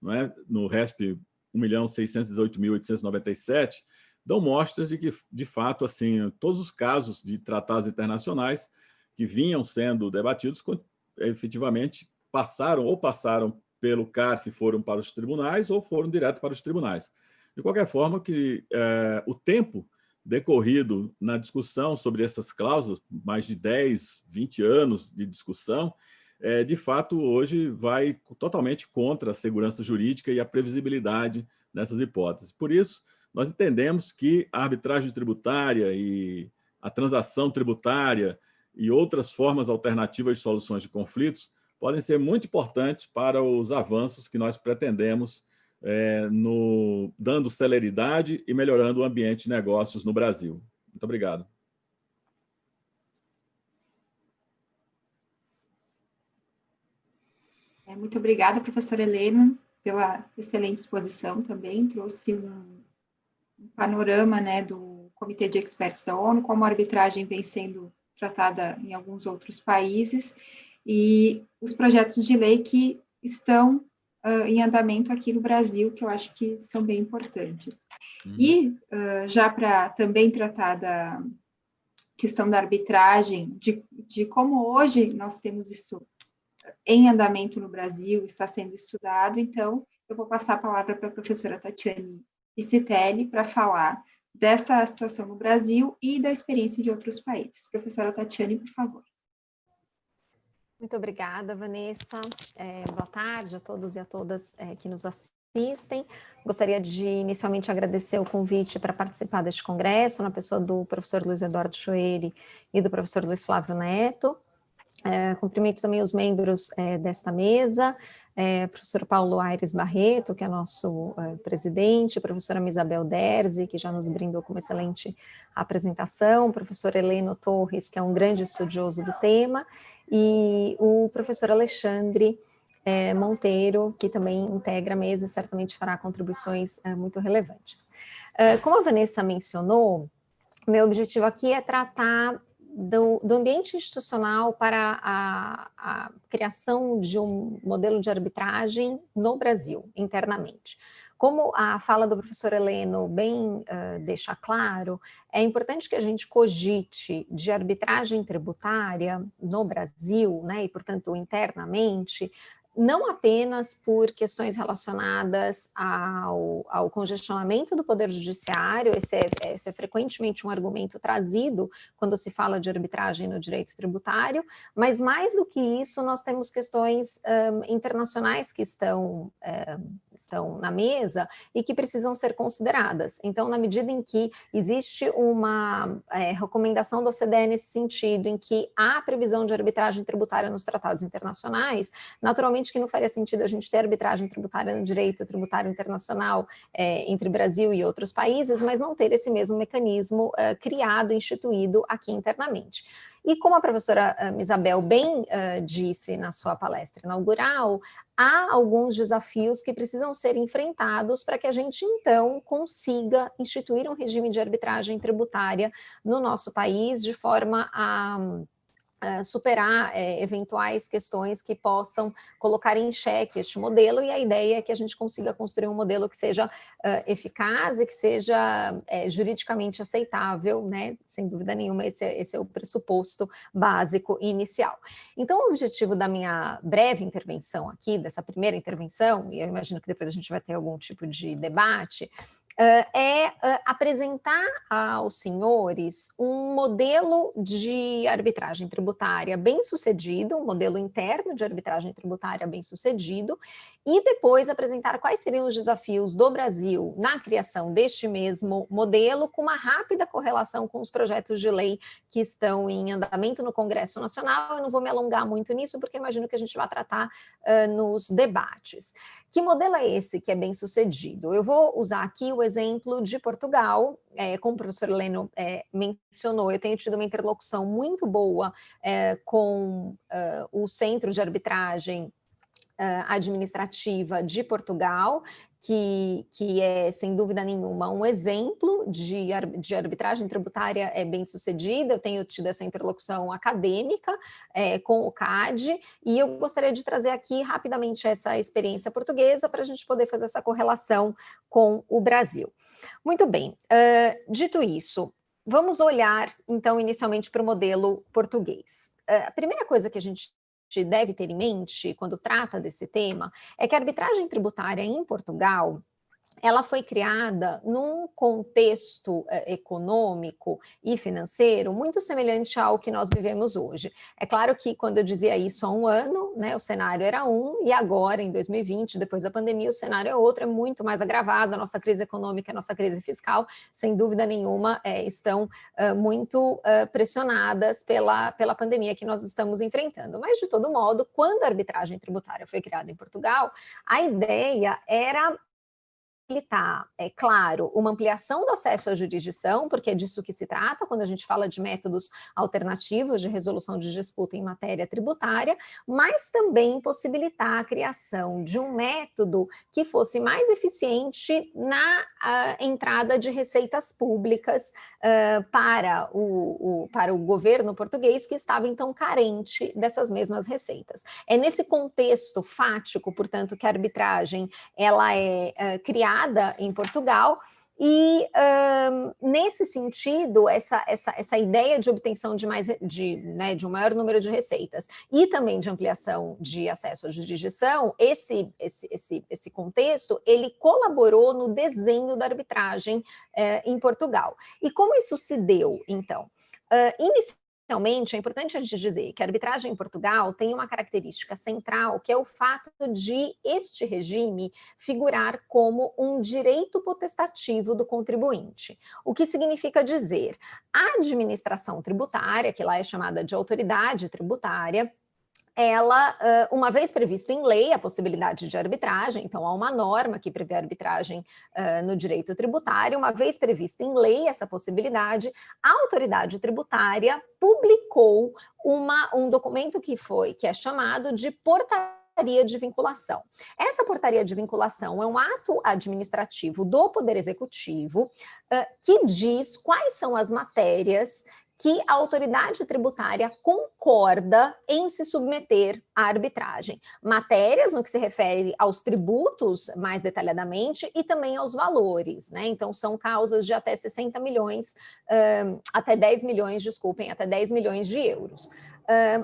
não é? No RESP 1.618.897, dão mostras de que, de fato, assim, todos os casos de tratados internacionais que vinham sendo debatidos efetivamente passaram pelo CARF e foram para os tribunais ou foram direto para os tribunais. De qualquer forma, o tempo decorrido na discussão sobre essas cláusulas, mais de 10, 20 anos de discussão, de fato, hoje vai totalmente contra a segurança jurídica e a previsibilidade nessas hipóteses. Por isso, nós entendemos que a arbitragem tributária e a transação tributária e outras formas alternativas de soluções de conflitos podem ser muito importantes para os avanços que nós pretendemos, dando celeridade e melhorando o ambiente de negócios no Brasil. Muito obrigado. Muito obrigada, professora Helena, pela excelente exposição também. Trouxe um panorama, né, do Comitê de Experts da ONU, como a arbitragem vem sendo tratada em alguns outros países, e os projetos de lei que estão em andamento aqui no Brasil, que eu acho que são bem importantes. E já para também tratar da questão da arbitragem, de como hoje nós temos isso em andamento no Brasil, está sendo estudado, então eu vou passar a palavra para a professora Tatiane Iscitelli para falar dessa situação no Brasil e da experiência de outros países. Professora Tatiane, por favor. Muito obrigada, Vanessa. Boa tarde a todos e a todas que nos assistem. Gostaria de inicialmente agradecer o convite para participar deste congresso, na pessoa do professor Luiz Eduardo Choeri e do professor Luiz Flávio Neto. Cumprimento também os membros desta mesa, professor Paulo Aires Barreto, que é nosso presidente, professora Isabel Derzi, que já nos brindou com uma excelente apresentação, professor Heleno Torres, que é um grande estudioso do tema, e o professor Alexandre Monteiro, que também integra a mesa e certamente fará contribuições muito relevantes. Como a Vanessa mencionou, meu objetivo aqui é tratar do ambiente institucional para a criação de um modelo de arbitragem no Brasil, internamente. Como a fala do professor Heleno bem deixa claro, é importante que a gente cogite de arbitragem tributária no Brasil, né, e, portanto, internamente, não apenas por questões relacionadas ao congestionamento do Poder Judiciário, esse é frequentemente um argumento trazido quando se fala de arbitragem no direito tributário, mas mais do que isso, nós temos questões internacionais que estão estão na mesa e que precisam ser consideradas. Então, na medida em que existe uma recomendação da OCDE nesse sentido, em que há previsão de arbitragem tributária nos tratados internacionais, naturalmente que não faria sentido a gente ter arbitragem tributária no direito tributário internacional entre Brasil e outros países, mas não ter esse mesmo mecanismo criado, instituído aqui internamente. E como a professora Isabel bem disse na sua palestra inaugural, há alguns desafios que precisam ser enfrentados para que a gente, então, consiga instituir um regime de arbitragem tributária no nosso país de forma a superar eventuais questões que possam colocar em xeque este modelo, e a ideia é que a gente consiga construir um modelo que seja eficaz e que seja juridicamente aceitável, né? Sem dúvida nenhuma, esse é o pressuposto básico e inicial. Então, o objetivo da minha breve intervenção aqui, dessa primeira intervenção, e eu imagino que depois a gente vai ter algum tipo de debate, apresentar aos senhores um modelo de arbitragem tributária bem-sucedido, um modelo interno de arbitragem tributária bem-sucedido, e depois apresentar quais seriam os desafios do Brasil na criação deste mesmo modelo, com uma rápida correlação com os projetos de lei que estão em andamento no Congresso Nacional. Eu não vou me alongar muito nisso, porque imagino que a gente vai tratar nos debates. Que modelo é esse que é bem sucedido? Eu vou usar aqui o exemplo de Portugal, como o professor Heleno mencionou, eu tenho tido uma interlocução muito boa com o Centro de Arbitragem Administrativa de Portugal, que é, sem dúvida nenhuma, um exemplo de arbitragem tributária bem-sucedida. Eu tenho tido essa interlocução acadêmica com o CAD, e eu gostaria de trazer aqui rapidamente essa experiência portuguesa para a gente poder fazer essa correlação com o Brasil. Muito bem, dito isso, vamos olhar, então, inicialmente para o modelo português. A primeira coisa que a gente deve ter em mente quando trata desse tema é que a arbitragem tributária em Portugal, ela foi criada num contexto econômico e financeiro muito semelhante ao que nós vivemos hoje. É claro que quando eu dizia isso há um ano, né, o cenário era um, e agora, em 2020, depois da pandemia, o cenário é outro, é muito mais agravado. A nossa crise econômica, a nossa crise fiscal, sem dúvida nenhuma, estão muito pressionadas pela pandemia que nós estamos enfrentando. Mas, de todo modo, quando a arbitragem tributária foi criada em Portugal, a ideia era facilitar, é claro, uma ampliação do acesso à jurisdição, porque é disso que se trata quando a gente fala de métodos alternativos de resolução de disputa em matéria tributária, mas também possibilitar a criação de um método que fosse mais eficiente na entrada de receitas públicas para o governo português, que estava então carente dessas mesmas receitas. É nesse contexto fático, portanto, que a arbitragem ela é criada em Portugal, e nesse sentido, essa ideia de obtenção de um maior número de receitas e também de ampliação de acesso à jurisdição, esse contexto, ele colaborou no desenho da arbitragem em Portugal. E como isso se deu, então? Inicialmente, é importante a gente dizer que a arbitragem em Portugal tem uma característica central, que é o fato de este regime figurar como um direito potestativo do contribuinte. O que significa dizer, a administração tributária, que lá é chamada de autoridade tributária, ela, uma vez prevista em lei a possibilidade de arbitragem, então há uma norma que prevê a arbitragem no direito tributário, uma vez prevista em lei essa possibilidade, a autoridade tributária publicou um documento que é chamado de portaria de vinculação. Essa portaria de vinculação é um ato administrativo do Poder Executivo que diz quais são as matérias que a autoridade tributária concorda em se submeter à arbitragem. Matérias no que se refere aos tributos, mais detalhadamente, e também aos valores, né? Então, são causas de até 60 milhões, até 10 milhões de euros.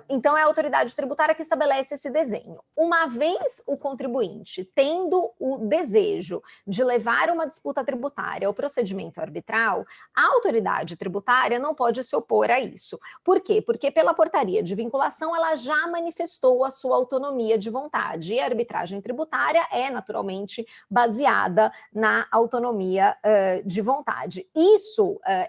Então, é a autoridade tributária que estabelece esse desenho. Uma vez o contribuinte tendo o desejo de levar uma disputa tributária ao procedimento arbitral, a autoridade tributária não pode se opor a isso. Por quê? Porque pela portaria de vinculação ela já manifestou a sua autonomia de vontade, e a arbitragem tributária é naturalmente baseada na autonomia de vontade.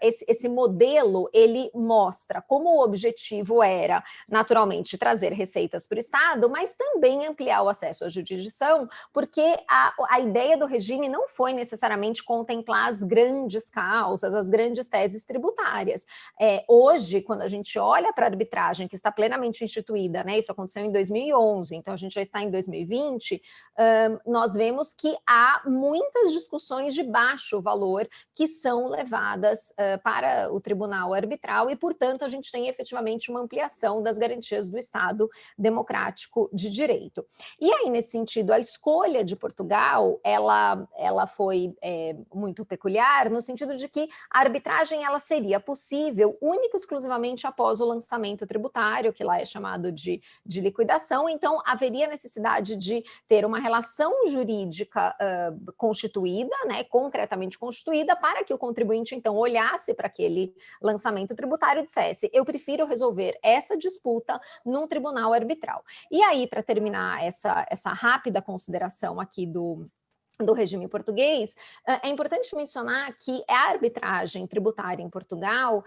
Esse modelo, ele mostra como o objetivo era, naturalmente, trazer receitas para o Estado, mas também ampliar o acesso à jurisdição, porque a ideia do regime não foi necessariamente contemplar as grandes causas, as grandes teses tributárias. Hoje, quando a gente olha para a arbitragem, que está plenamente instituída, né, isso aconteceu em 2011, então a gente já está em 2020, nós vemos que há muitas discussões de baixo valor que são levadas para o tribunal arbitral e, portanto, a gente tem efetivamente uma ampliação das garantias do Estado democrático de direito. E aí, nesse sentido, a escolha de Portugal, ela foi muito peculiar, no sentido de que a arbitragem ela seria possível única e exclusivamente após o lançamento tributário, que lá é chamado de liquidação, então haveria necessidade de ter uma relação jurídica constituída, né, concretamente constituída, para que o contribuinte, então, olhasse para aquele lançamento tributário e dissesse: eu prefiro resolver essa disputa num tribunal arbitral. E aí, para terminar essa rápida consideração aqui do regime português, é importante mencionar que a arbitragem tributária em Portugal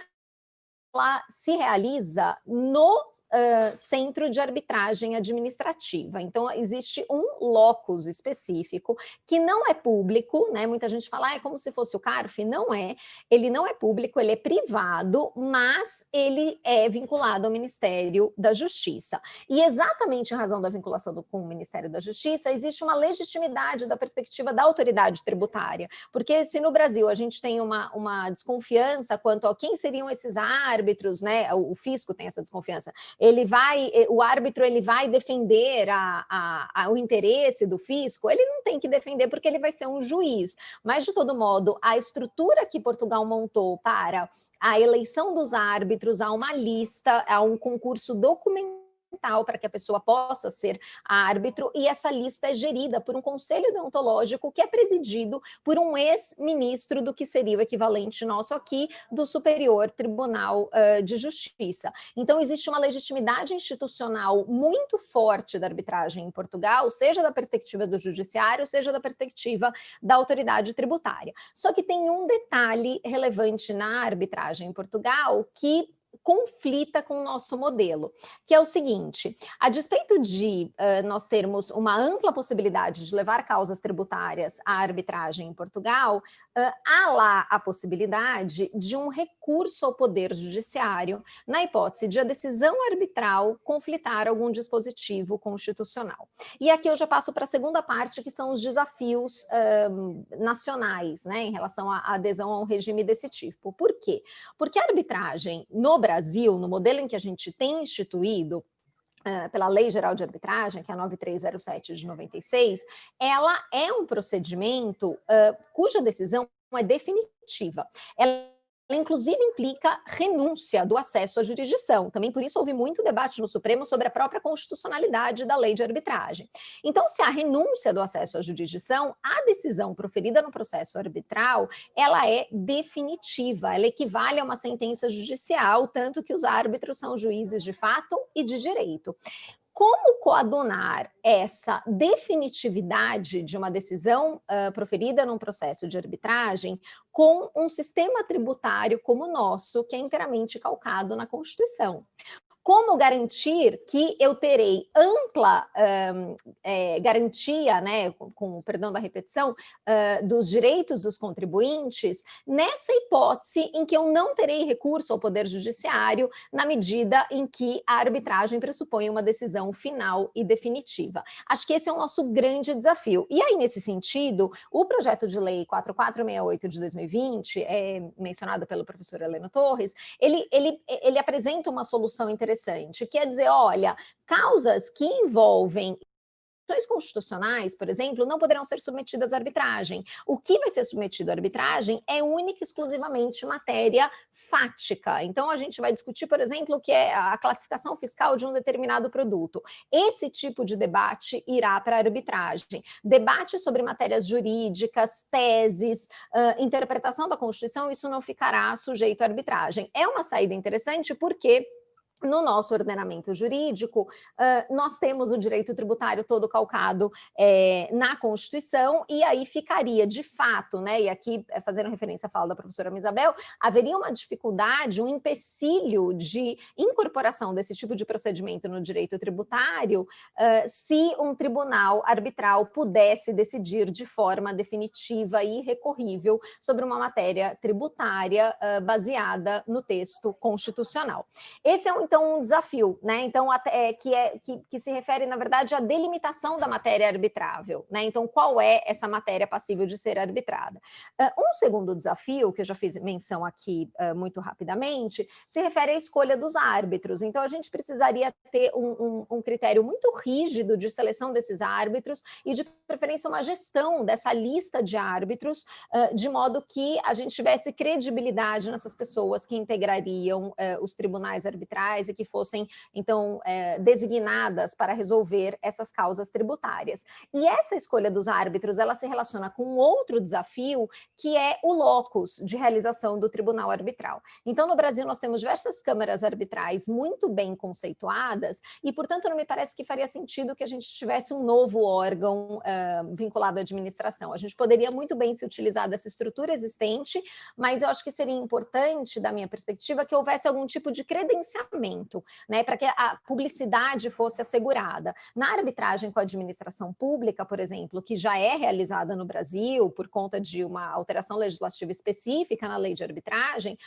ela se realiza no Centro de Arbitragem Administrativa. Então, existe um locus específico que não é público, né? Muita gente fala, é como se fosse o CARF. Não é. Ele não é público, ele é privado, mas ele é vinculado ao Ministério da Justiça. E exatamente em razão da vinculação com o Ministério da Justiça, existe uma legitimidade da perspectiva da autoridade tributária. Porque se no Brasil a gente tem uma desconfiança quanto a quem seriam esses árbitros, né? O fisco tem essa desconfiança. O árbitro ele vai defender o interesse do fisco, ele não tem que defender porque ele vai ser um juiz. Mas, de todo modo, a estrutura que Portugal montou para a eleição dos árbitros, há uma lista, há um concurso documental para que a pessoa possa ser árbitro, e essa lista é gerida por um conselho deontológico que é presidido por um ex-ministro do que seria o equivalente nosso aqui do Superior Tribunal de Justiça. Então, existe uma legitimidade institucional muito forte da arbitragem em Portugal, seja da perspectiva do judiciário, seja da perspectiva da autoridade tributária. Só que tem um detalhe relevante na arbitragem em Portugal que conflita com o nosso modelo, que é o seguinte: a despeito de nós termos uma ampla possibilidade de levar causas tributárias à arbitragem em Portugal, há lá a possibilidade de um recurso ao Poder Judiciário na hipótese de a decisão arbitral conflitar algum dispositivo constitucional. E aqui eu já passo para a segunda parte, que são os desafios nacionais, né, em relação à adesão a um regime desse tipo. Por quê? Porque a arbitragem no Brasil, no modelo em que a gente tem instituído pela Lei Geral de Arbitragem, que é a 9307 de 96, ela é um procedimento cuja decisão é definitiva. Ela inclusive implica renúncia do acesso à jurisdição. Também por isso houve muito debate no Supremo sobre a própria constitucionalidade da lei de arbitragem. Então, se há renúncia do acesso à jurisdição, a decisão proferida no processo arbitral, ela é definitiva, ela equivale a uma sentença judicial, tanto que os árbitros são juízes de fato e de direito. Como coadunar essa definitividade de uma decisão proferida num processo de arbitragem com um sistema tributário como o nosso, que é inteiramente calcado na Constituição? Como garantir que eu terei ampla garantia, né, com perdão da repetição, dos direitos dos contribuintes, nessa hipótese em que eu não terei recurso ao Poder Judiciário, na medida em que a arbitragem pressupõe uma decisão final e definitiva? Acho que esse é o nosso grande desafio. E aí, nesse sentido, o projeto de lei 4468 de 2020, mencionado pelo professor Heleno Torres, ele apresenta uma solução interessante, que é dizer, olha, causas que envolvem constitucionais, por exemplo, não poderão ser submetidas à arbitragem. O que vai ser submetido à arbitragem é única e exclusivamente matéria fática. Então, a gente vai discutir, por exemplo, o que é a classificação fiscal de um determinado produto. Esse tipo de debate irá para a arbitragem. Debate sobre matérias jurídicas, teses, interpretação da Constituição, isso não ficará sujeito à arbitragem. É uma saída interessante porque no nosso ordenamento jurídico, nós temos o direito tributário todo calcado na Constituição, e aí ficaria, de fato, né, e aqui fazendo referência à fala da professora Isabel, haveria uma dificuldade, um empecilho de incorporação desse tipo de procedimento no direito tributário se um tribunal arbitral pudesse decidir de forma definitiva e irrecorrível sobre uma matéria tributária baseada no texto constitucional. Esse é então um desafio, né? Então, que se refere, na verdade, à delimitação da matéria arbitrável, né? Então, qual é essa matéria passível de ser arbitrada? Um segundo desafio, que eu já fiz menção aqui muito rapidamente, se refere à escolha dos árbitros. Então, a gente precisaria ter um critério muito rígido de seleção desses árbitros e, de preferência, uma gestão dessa lista de árbitros, de modo que a gente tivesse credibilidade nessas pessoas que integrariam os tribunais arbitrais e que fossem, então, designadas para resolver essas causas tributárias. E essa escolha dos árbitros, ela se relaciona com outro desafio, que é o locus de realização do tribunal arbitral. Então, no Brasil, nós temos diversas câmaras arbitrais muito bem conceituadas e, portanto, não me parece que faria sentido que a gente tivesse um novo órgão vinculado à administração. A gente poderia muito bem se utilizar dessa estrutura existente, mas eu acho que seria importante, da minha perspectiva, que houvesse algum tipo de credenciamento, né, para que a publicidade fosse assegurada. Na arbitragem com a administração pública, por exemplo, que já é realizada no Brasil por conta de uma alteração legislativa específica na lei de arbitragem,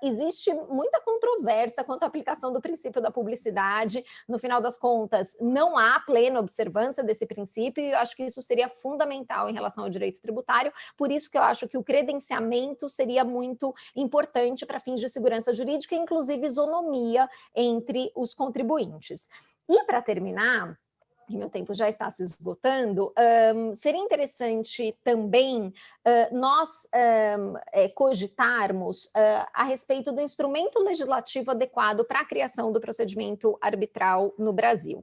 existe muita controvérsia quanto à aplicação do princípio da publicidade. No final das contas, não há plena observância desse princípio e eu acho que isso seria fundamental em relação ao direito tributário, por isso que eu acho que o credenciamento seria muito importante para fins de segurança jurídica e, inclusive, isonomia entre os contribuintes. E, para terminar, e meu tempo já está se esgotando, seria interessante também nós cogitarmos a respeito do instrumento legislativo adequado para a criação do procedimento arbitral no Brasil.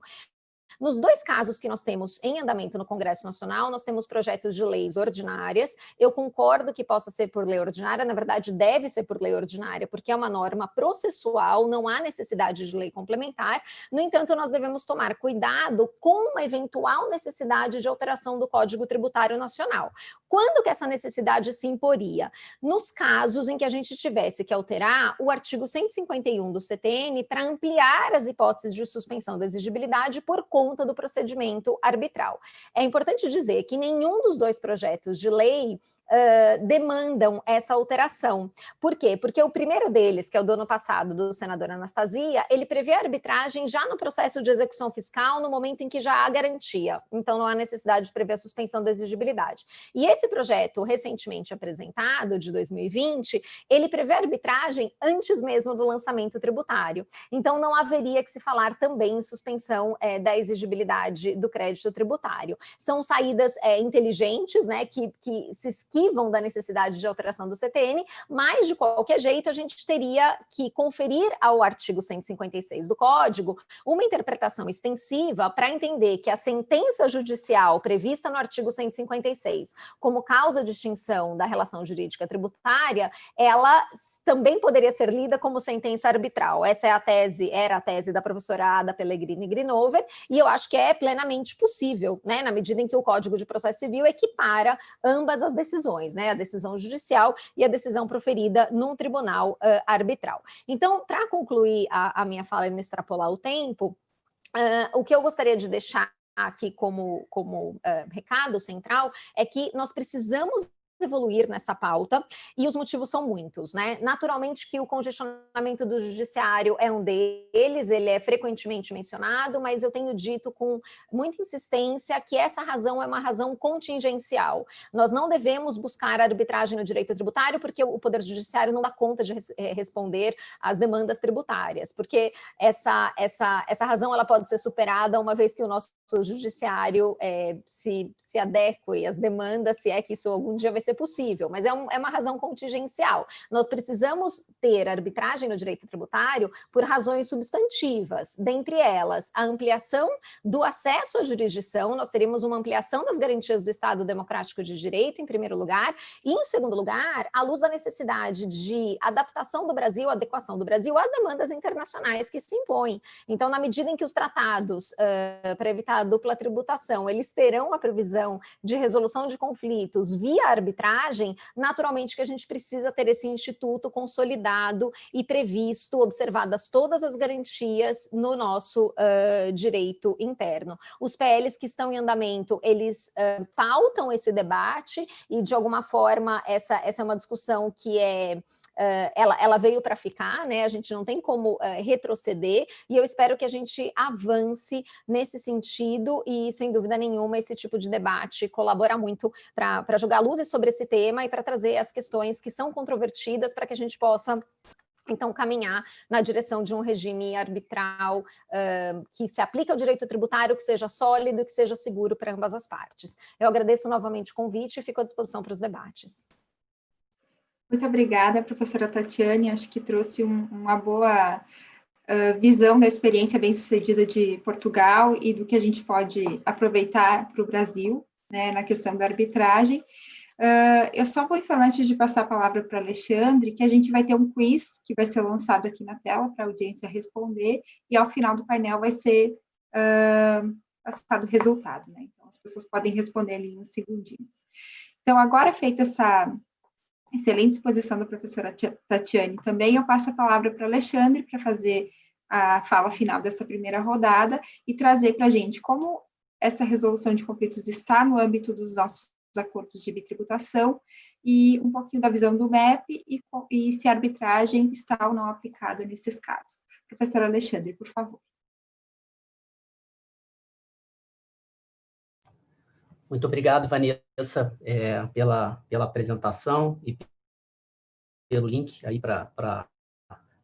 Nos dois casos que nós temos em andamento no Congresso Nacional, nós temos projetos de leis ordinárias. Eu concordo que possa ser por lei ordinária, na verdade deve ser por lei ordinária, porque é uma norma processual, não há necessidade de lei complementar. No entanto, nós devemos tomar cuidado com uma eventual necessidade de alteração do Código Tributário Nacional. Quando que essa necessidade se imporia? Nos casos em que a gente tivesse que alterar o artigo 151 do CTN para ampliar as hipóteses de suspensão da exigibilidade por conta do procedimento arbitral. É importante dizer que nenhum dos dois projetos de lei demandam essa alteração. Por quê? Porque o primeiro deles, que é o do ano passado, do senador Anastasia, ele prevê a arbitragem já no processo de execução fiscal, no momento em que já há garantia. Então, não há necessidade de prever a suspensão da exigibilidade. E esse projeto, recentemente apresentado, de 2020, ele prevê a arbitragem antes mesmo do lançamento tributário. Então, não haveria que se falar também em suspensão da exigibilidade do crédito tributário. São saídas inteligentes, né, que se esquivam da necessidade de alteração do CTN, mas, de qualquer jeito, a gente teria que conferir ao artigo 156 do Código uma interpretação extensiva para entender que a sentença judicial prevista no artigo 156 como causa de extinção da relação jurídica tributária, ela também poderia ser lida como sentença arbitral. Essa era a tese da professora Ada Pellegrini Grinover, e eu acho que é plenamente possível, né, na medida em que o Código de Processo Civil equipara ambas as decisões, né, a decisão judicial e a decisão proferida num tribunal arbitral. Então, para concluir a minha fala e não extrapolar o tempo, o que eu gostaria de deixar aqui como recado central é que nós precisamos evoluir nessa pauta, e os motivos são muitos, né? Naturalmente que o congestionamento do judiciário é um deles, ele é frequentemente mencionado, mas eu tenho dito com muita insistência que essa razão é uma razão contingencial. Nós não devemos buscar arbitragem no direito tributário porque o Poder Judiciário não dá conta de responder às demandas tributárias, porque essa razão ela pode ser superada uma vez que o nosso judiciário se adeque às demandas, se é que isso algum dia vai ser possível, mas é uma razão contingencial. Nós precisamos ter arbitragem no direito tributário por razões substantivas, dentre elas a ampliação do acesso à jurisdição, nós teríamos uma ampliação das garantias do Estado Democrático de Direito, em primeiro lugar, e em segundo lugar, à luz da necessidade de adaptação do Brasil, adequação do Brasil às demandas internacionais que se impõem. Então, na medida em que os tratados para evitar a dupla tributação, eles terão a previsão de resolução de conflitos via arbitragem, naturalmente que a gente precisa ter esse instituto consolidado e previsto, observadas todas as garantias no nosso direito interno. Os PLs que estão em andamento, eles pautam esse debate e, de alguma forma, essa é uma discussão que ela veio para ficar, né? A gente não tem como retroceder, e eu espero que a gente avance nesse sentido e, sem dúvida nenhuma, esse tipo de debate colabora muito para jogar luzes sobre esse tema e para trazer as questões que são controvertidas para que a gente possa então caminhar na direção de um regime arbitral que se aplique ao direito tributário, que seja sólido, que seja seguro para ambas as partes. Eu agradeço novamente o convite e fico à disposição para os debates. Muito obrigada, professora Tatiane, acho que trouxe uma boa visão da experiência bem-sucedida de Portugal e do que a gente pode aproveitar para o Brasil, né, na questão da arbitragem. Eu só vou informar, antes de passar a palavra para o Alexandre, que a gente vai ter um quiz que vai ser lançado aqui na tela para a audiência responder, e ao final do painel vai ser passado o resultado, né? Então, as pessoas podem responder ali em uns segundinhos. Então, agora feita essa excelente exposição da professora Tatiane também, eu passo a palavra para o Alexandre para fazer a fala final dessa primeira rodada e trazer para a gente como essa resolução de conflitos está no âmbito dos nossos acordos de bitributação e um pouquinho da visão do MEP e se a arbitragem está ou não aplicada nesses casos. Professor Alexandre, por favor. Muito obrigado, Vanessa, pela apresentação e pelo link aí para a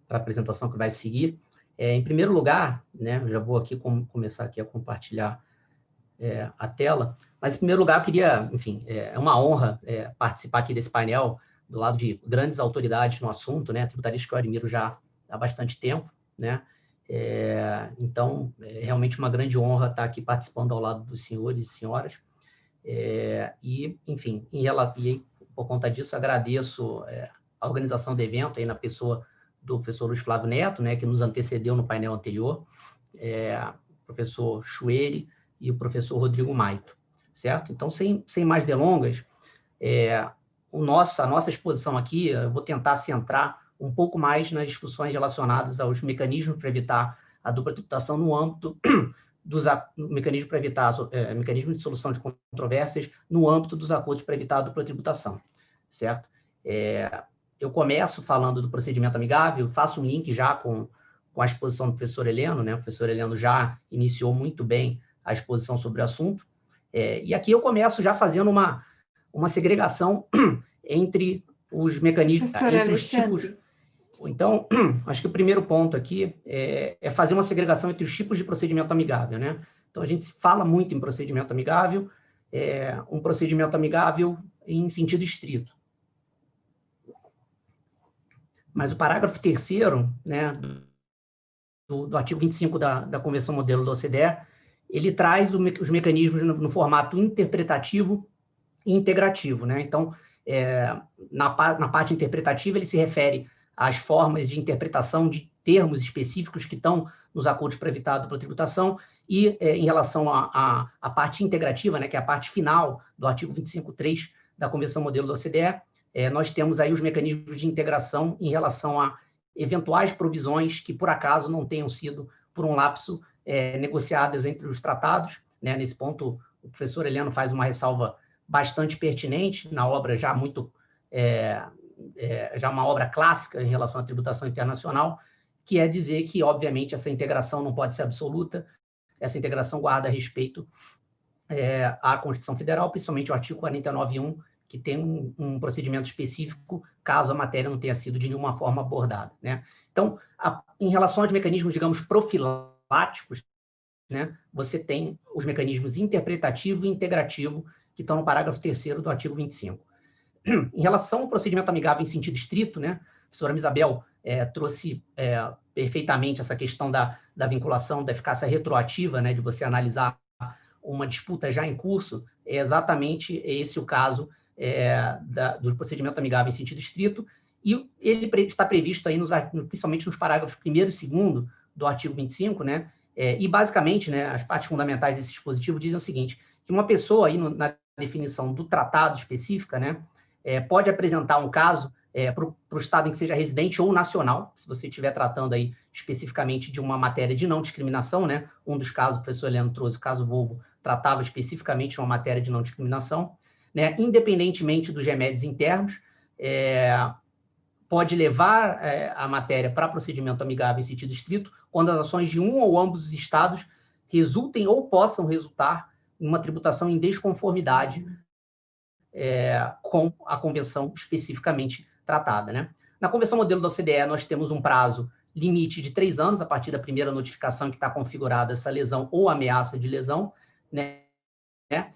apresentação que vai seguir. Em primeiro lugar, né, eu já vou aqui começar aqui a compartilhar a tela, mas em primeiro lugar eu queria, enfim, é uma honra participar aqui desse painel do lado de grandes autoridades no assunto, né, tributaristas que eu admiro já há bastante tempo, né, então é realmente uma grande honra estar aqui participando ao lado dos senhores e senhoras. E, enfim, e por conta disso, agradeço a organização do evento, aí na pessoa do professor Luiz Flávio Neto, né, que nos antecedeu no painel anterior, o professor Chueri e o professor Rodrigo Maito, certo? Então, sem mais delongas, a nossa exposição aqui, eu vou tentar centrar um pouco mais nas discussões relacionadas aos mecanismos para evitar a dupla tributação no âmbito mecanismo para evitar mecanismo de solução de controvérsias no âmbito dos acordos para evitar a dupla tributação, certo? Eu começo falando do procedimento amigável, faço um link já com a exposição do professor Heleno, né? O professor Heleno já iniciou muito bem a exposição sobre o assunto, e aqui eu começo já fazendo uma segregação entre os mecanismos, entre os tipos. Então, acho que o primeiro ponto aqui é fazer uma segregação entre os tipos de procedimento amigável, né? Então, a gente fala muito em procedimento amigável, um procedimento amigável em sentido estrito. Mas o parágrafo 3º, né, do artigo 25 da Convenção Modelo da OCDE, ele traz os mecanismos no formato interpretativo e integrativo, né? Então, na parte interpretativa, ele se refere às formas de interpretação de termos específicos que estão nos acordos para evitar a dupla tributação e em relação à parte integrativa, né, que é a parte final do artigo 25.3 da Convenção Modelo da OCDE, nós temos aí os mecanismos de integração em relação a eventuais provisões que, por acaso, não tenham sido, por um lapso, negociadas entre os tratados, né? Nesse ponto, o professor Heleno faz uma ressalva bastante pertinente na obra já muito já uma obra clássica em relação à tributação internacional, que é dizer que, obviamente, essa integração não pode ser absoluta, essa integração guarda respeito à Constituição Federal, principalmente o artigo 49.1, que tem um procedimento específico caso a matéria não tenha sido de nenhuma forma abordada, né? Então, em relação aos mecanismos, digamos, profiláticos, né, você tem os mecanismos interpretativo e integrativo, que estão no parágrafo 3º do artigo 25. Em relação ao procedimento amigável em sentido estrito, né, a professora Isabel trouxe perfeitamente essa questão da vinculação, da eficácia retroativa, né, de você analisar uma disputa já em curso. É exatamente esse o caso do procedimento amigável em sentido estrito, e ele está previsto aí principalmente nos parágrafos 1º e 2º do artigo 25, né, e basicamente, né, as partes fundamentais desse dispositivo dizem o seguinte, que uma pessoa aí na definição do tratado específica, né, pode apresentar um caso para o estado em que seja residente ou nacional, se você estiver tratando aí especificamente de uma matéria de não discriminação, né? Um dos casos, o professor Leandro trouxe, o caso Volvo, tratava especificamente de uma matéria de não discriminação, né? Independentemente dos remédios internos, pode levar a matéria para procedimento amigável em sentido estrito, quando as ações de um ou ambos os estados resultem ou possam resultar em uma tributação em desconformidade com a convenção especificamente tratada, né? Na convenção modelo da OCDE, nós temos um prazo limite de 3 anos, a partir da primeira notificação que está configurada essa lesão ou ameaça de lesão, né?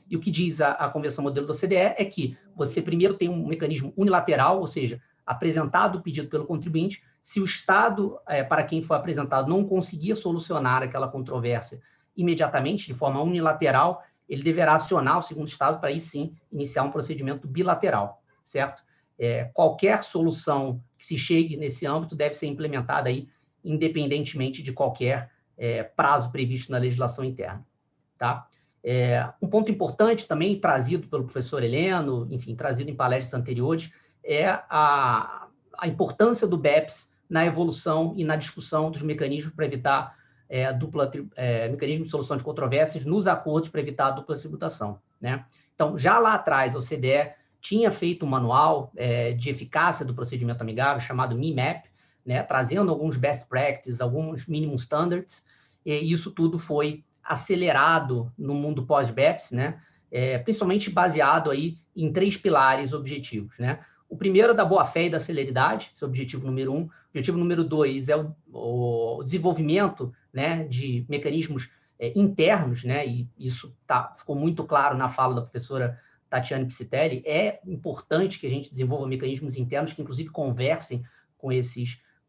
E o que diz a convenção modelo da OCDE é que você primeiro tem um mecanismo unilateral, ou seja, apresentado o pedido pelo contribuinte, se o Estado, para quem foi apresentado, não conseguir solucionar aquela controvérsia imediatamente, de forma unilateral, ele deverá acionar o segundo Estado para aí sim iniciar um procedimento bilateral, certo? Qualquer solução que se chegue nesse âmbito deve ser implementada aí independentemente de qualquer prazo previsto na legislação interna, tá? Um ponto importante também, trazido pelo professor Heleno, enfim, trazido em palestras anteriores, é a importância do BEPS na evolução e na discussão dos mecanismos para evitar mecanismo de solução de controvérsias nos acordos para evitar a dupla tributação, né? Então, já lá atrás, a OCDE tinha feito um manual de eficácia do procedimento amigável, chamado MIMAP, né, trazendo alguns best practices, alguns minimum standards, e isso tudo foi acelerado no mundo pós-BEPS, né, principalmente baseado aí em 3 pilares objetivos, né? O primeiro é da boa-fé e da celeridade, esse é o objetivo número 1. O objetivo número 2 é o desenvolvimento, né, de mecanismos internos, né, e isso ficou muito claro na fala da professora Tatiane Psitelli. É importante que a gente desenvolva mecanismos internos que, inclusive, conversem com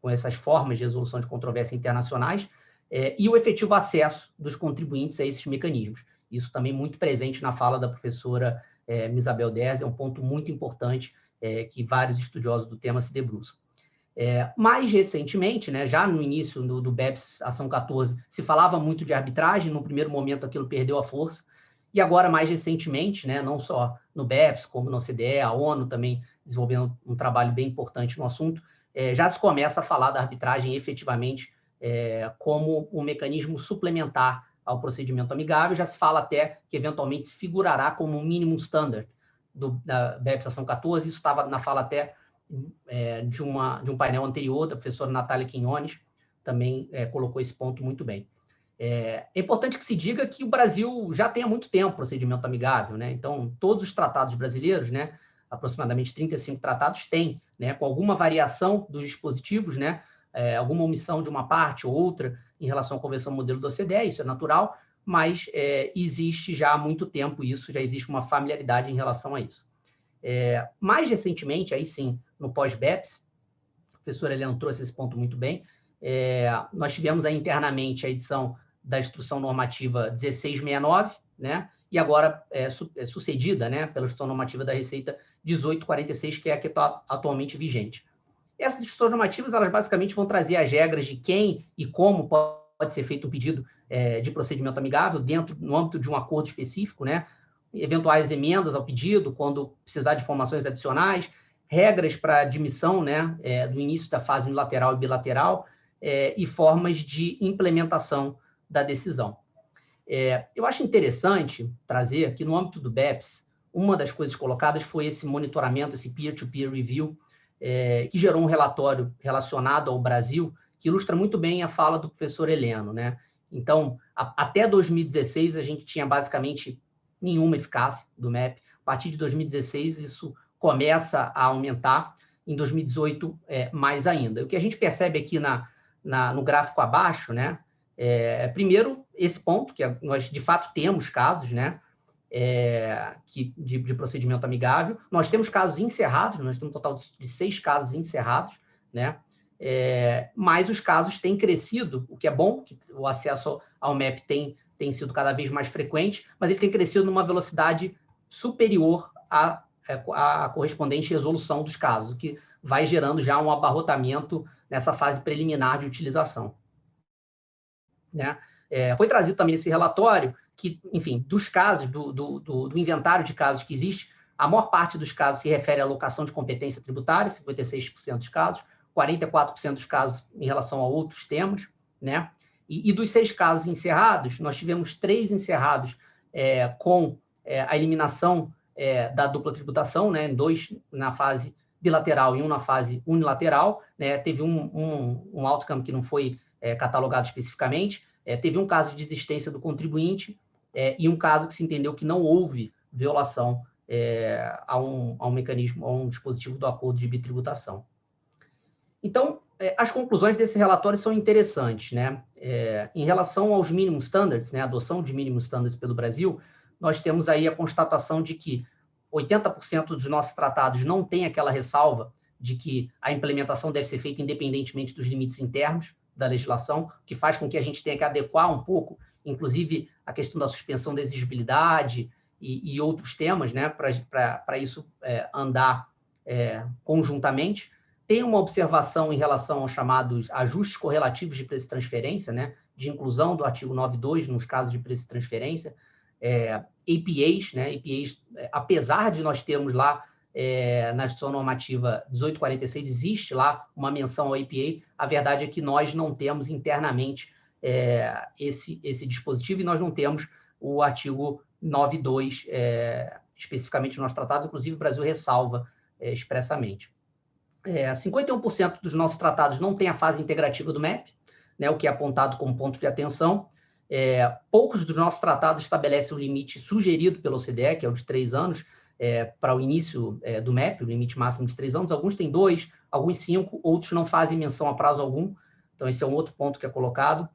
essas formas de resolução de controvérsias internacionais, e o efetivo acesso dos contribuintes a esses mecanismos. Isso também muito presente na fala da professora Isabel Derzi, é um ponto muito importante que vários estudiosos do tema se debruçam. Mais recentemente, né, já no início do BEPS Ação 14, se falava muito de arbitragem, no primeiro momento aquilo perdeu a força, e agora, mais recentemente, né, não só no BEPS, como na OCDE, a ONU também desenvolvendo um trabalho bem importante no assunto, já se começa a falar da arbitragem efetivamente como um mecanismo suplementar ao procedimento amigável, já se fala até que eventualmente se figurará como um minimum standard da BEPS Ação 14, isso estava na fala até de um painel anterior, da professora Natália Quinones, também colocou esse ponto muito bem. É importante que se diga que o Brasil já tem há muito tempo procedimento amigável, né? Então, todos os tratados brasileiros, né, aproximadamente 35 tratados, têm, né, com alguma variação dos dispositivos, né, alguma omissão de uma parte ou outra em relação à Convenção Modelo da OCDE, isso é natural, mas existe já há muito tempo isso, já existe uma familiaridade em relação a isso. Mais recentemente, aí sim, no pós-BEPS, a professora Helena trouxe esse ponto muito bem, nós tivemos aí internamente a edição da Instrução Normativa 1669, né, e agora sucedida, né, pela Instrução Normativa da Receita 1846, que é a que está atualmente vigente. Essas instruções normativas, elas basicamente vão trazer as regras de quem e como pode ser feito um pedido de procedimento amigável no âmbito de um acordo específico, né, eventuais emendas ao pedido, quando precisar de informações adicionais, regras para admissão, né, do início da fase unilateral e bilateral, e formas de implementação da decisão. Eu acho interessante trazer que, no âmbito do BEPS, uma das coisas colocadas foi esse monitoramento, esse peer-to-peer review, que gerou um relatório relacionado ao Brasil, que ilustra muito bem a fala do professor Heleno, né? Então, até 2016, a gente tinha basicamente nenhuma eficácia do MEP. A partir de 2016, isso começa a aumentar. Em 2018, mais ainda. O que a gente percebe aqui no gráfico abaixo, né? Primeiro, esse ponto, que nós, de fato, temos casos, né? De procedimento amigável. Nós temos casos encerrados, nós temos um total de 6 casos encerrados, né? Mas os casos têm crescido, o que é bom, que o acesso ao MEP tem sido cada vez mais frequente, mas ele tem crescido numa velocidade superior à correspondente resolução dos casos, o que vai gerando já um abarrotamento nessa fase preliminar de utilização. Né? Foi trazido também esse relatório que, enfim, dos casos, do inventário de casos que existe, a maior parte dos casos se refere à alocação de competência tributária, 56% dos casos, 44% dos casos em relação a outros temas, né? E dos 6 casos encerrados, nós tivemos 3 encerrados com a eliminação da dupla tributação, né? 2 na fase bilateral e 1 na fase unilateral, né? Teve um outcome que não foi catalogado especificamente, teve um caso de desistência do contribuinte e um caso que se entendeu que não houve violação a um mecanismo, a um dispositivo do acordo de bitributação. Então, as conclusões desse relatório são interessantes, né? Em relação aos minimum standards, né, a adoção de minimum standards pelo Brasil, nós temos aí a constatação de que 80% dos nossos tratados não tem aquela ressalva de que a implementação deve ser feita independentemente dos limites internos da legislação, que faz com que a gente tenha que adequar um pouco, inclusive a questão da suspensão da exigibilidade e outros temas, né, para isso andar conjuntamente. Tem uma observação em relação aos chamados ajustes correlativos de preço de transferência, né, de inclusão do artigo 9.2 nos casos de preço de transferência, APAs, né, APAs, apesar de nós termos lá na instituição normativa 1846, existe lá uma menção ao APA, a verdade é que nós não temos internamente esse dispositivo e nós não temos o artigo 9.2 especificamente no nosso tratado, inclusive o Brasil ressalva expressamente. 51% dos nossos tratados não tem a fase integrativa do MEP, né, o que é apontado como ponto de atenção. Poucos dos nossos tratados estabelecem o limite sugerido pela OCDE, que é o de 3 anos, para o início do MEP, o limite máximo de 3 anos. Alguns têm 2, alguns 5, outros não fazem menção a prazo algum. Então, esse é um outro ponto que é colocado.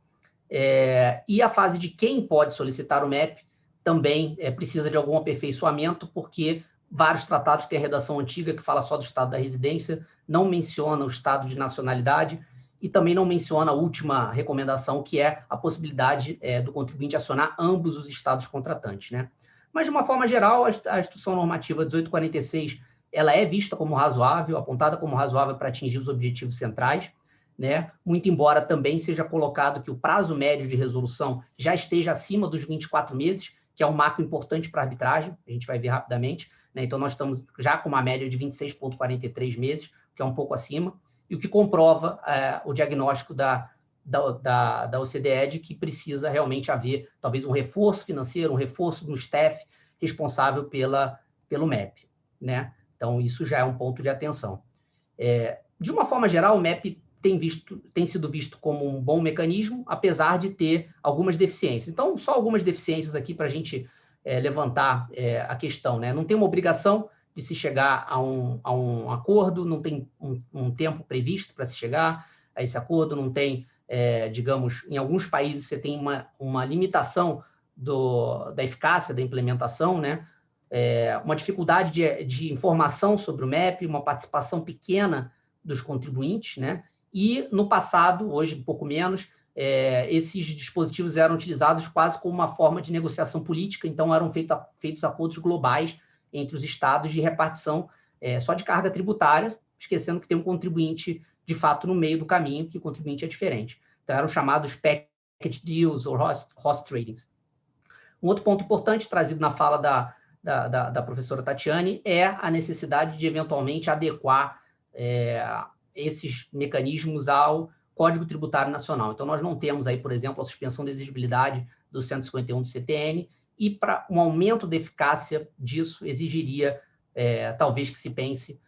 E a fase de quem pode solicitar o MEP também precisa de algum aperfeiçoamento, porque vários tratados têm a redação antiga que fala só do estado da residência, não menciona o estado de nacionalidade e também não menciona a última recomendação, que é a possibilidade do contribuinte acionar ambos os estados contratantes, né? Mas, de uma forma geral, a Instrução Normativa 1846 ela é vista como razoável, apontada como razoável para atingir os objetivos centrais, né? Muito embora também seja colocado que o prazo médio de resolução já esteja acima dos 24 meses, que é um marco importante para a arbitragem, a gente vai ver rapidamente, né? Então, nós estamos já com uma média de 26,43 meses, que é um pouco acima, e o que comprova o diagnóstico da OCDE de que precisa realmente haver talvez um reforço financeiro, um reforço no staff responsável pelo MEP, né? Então, isso já é um ponto de atenção. De uma forma geral, o MEP tem sido visto como um bom mecanismo, apesar de ter algumas deficiências. Então, só algumas deficiências aqui para a gente levantar a questão, né? Não tem uma obrigação de se chegar a um acordo, não tem um tempo previsto para se chegar a esse acordo, não tem, digamos, em alguns países você tem uma limitação da eficácia da implementação, né? Uma dificuldade de informação sobre o MEP, uma participação pequena dos contribuintes, né? E, no passado, hoje um pouco menos, esses dispositivos eram utilizados quase como uma forma de negociação política, então eram feitos acordos globais entre os estados de repartição só de carga tributária, esquecendo que tem um contribuinte, de fato, no meio do caminho, que o contribuinte é diferente. Então, eram chamados package deals ou host tradings. Um outro ponto importante trazido na fala da professora Tatiane é a necessidade de, eventualmente, adequar esses mecanismos ao Código Tributário Nacional. Então, nós não temos aí, por exemplo, a suspensão da exigibilidade do 151 do CTN e para um aumento da eficácia disso exigiria, talvez, que se pense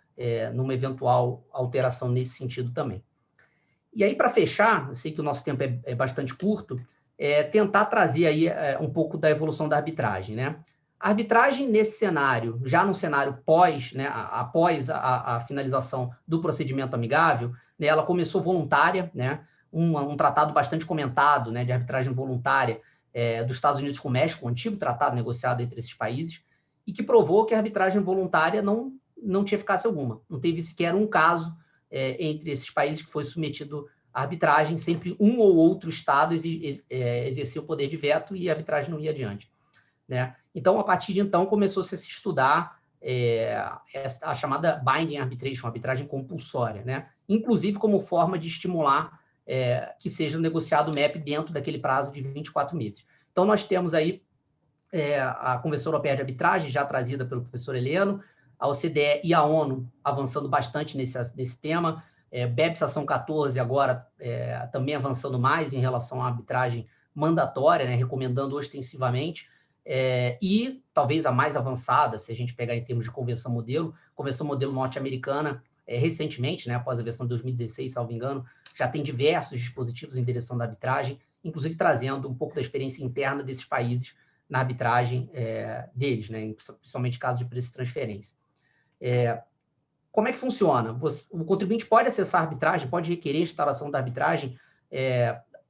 numa eventual alteração nesse sentido também. E aí, para fechar, eu sei que o nosso tempo é bastante curto, tentar trazer aí um pouco da evolução da arbitragem, né? A arbitragem nesse cenário, já no cenário pós, né, após a finalização do procedimento amigável, né, ela começou voluntária, né, um tratado bastante comentado, né, de arbitragem voluntária dos Estados Unidos com o México, um antigo tratado negociado entre esses países, e que provou que a arbitragem voluntária não tinha eficácia alguma. Não teve sequer um caso entre esses países que foi submetido à arbitragem, sempre um ou outro Estado exercia o poder de veto e a arbitragem não ia adiante, né? Então, a partir de então, começou-se a se estudar a chamada binding arbitration, arbitragem compulsória, né? Inclusive como forma de estimular que seja negociado o MEP dentro daquele prazo de 24 meses. Então, nós temos aí a Convenção Europeia de Arbitragem, já trazida pelo professor Heleno, a OCDE e a ONU avançando bastante nesse tema, BEPS Ação 14 agora também avançando mais em relação à arbitragem mandatória, né, recomendando ostensivamente, e talvez a mais avançada, se a gente pegar em termos de convenção modelo norte-americana, recentemente, né, após a versão de 2016, salvo engano, já tem diversos dispositivos em direção da arbitragem, inclusive trazendo um pouco da experiência interna desses países na arbitragem deles, né, principalmente casos de preço de transferência. Como é que funciona? O contribuinte pode acessar a arbitragem, pode requerer a instalação da arbitragem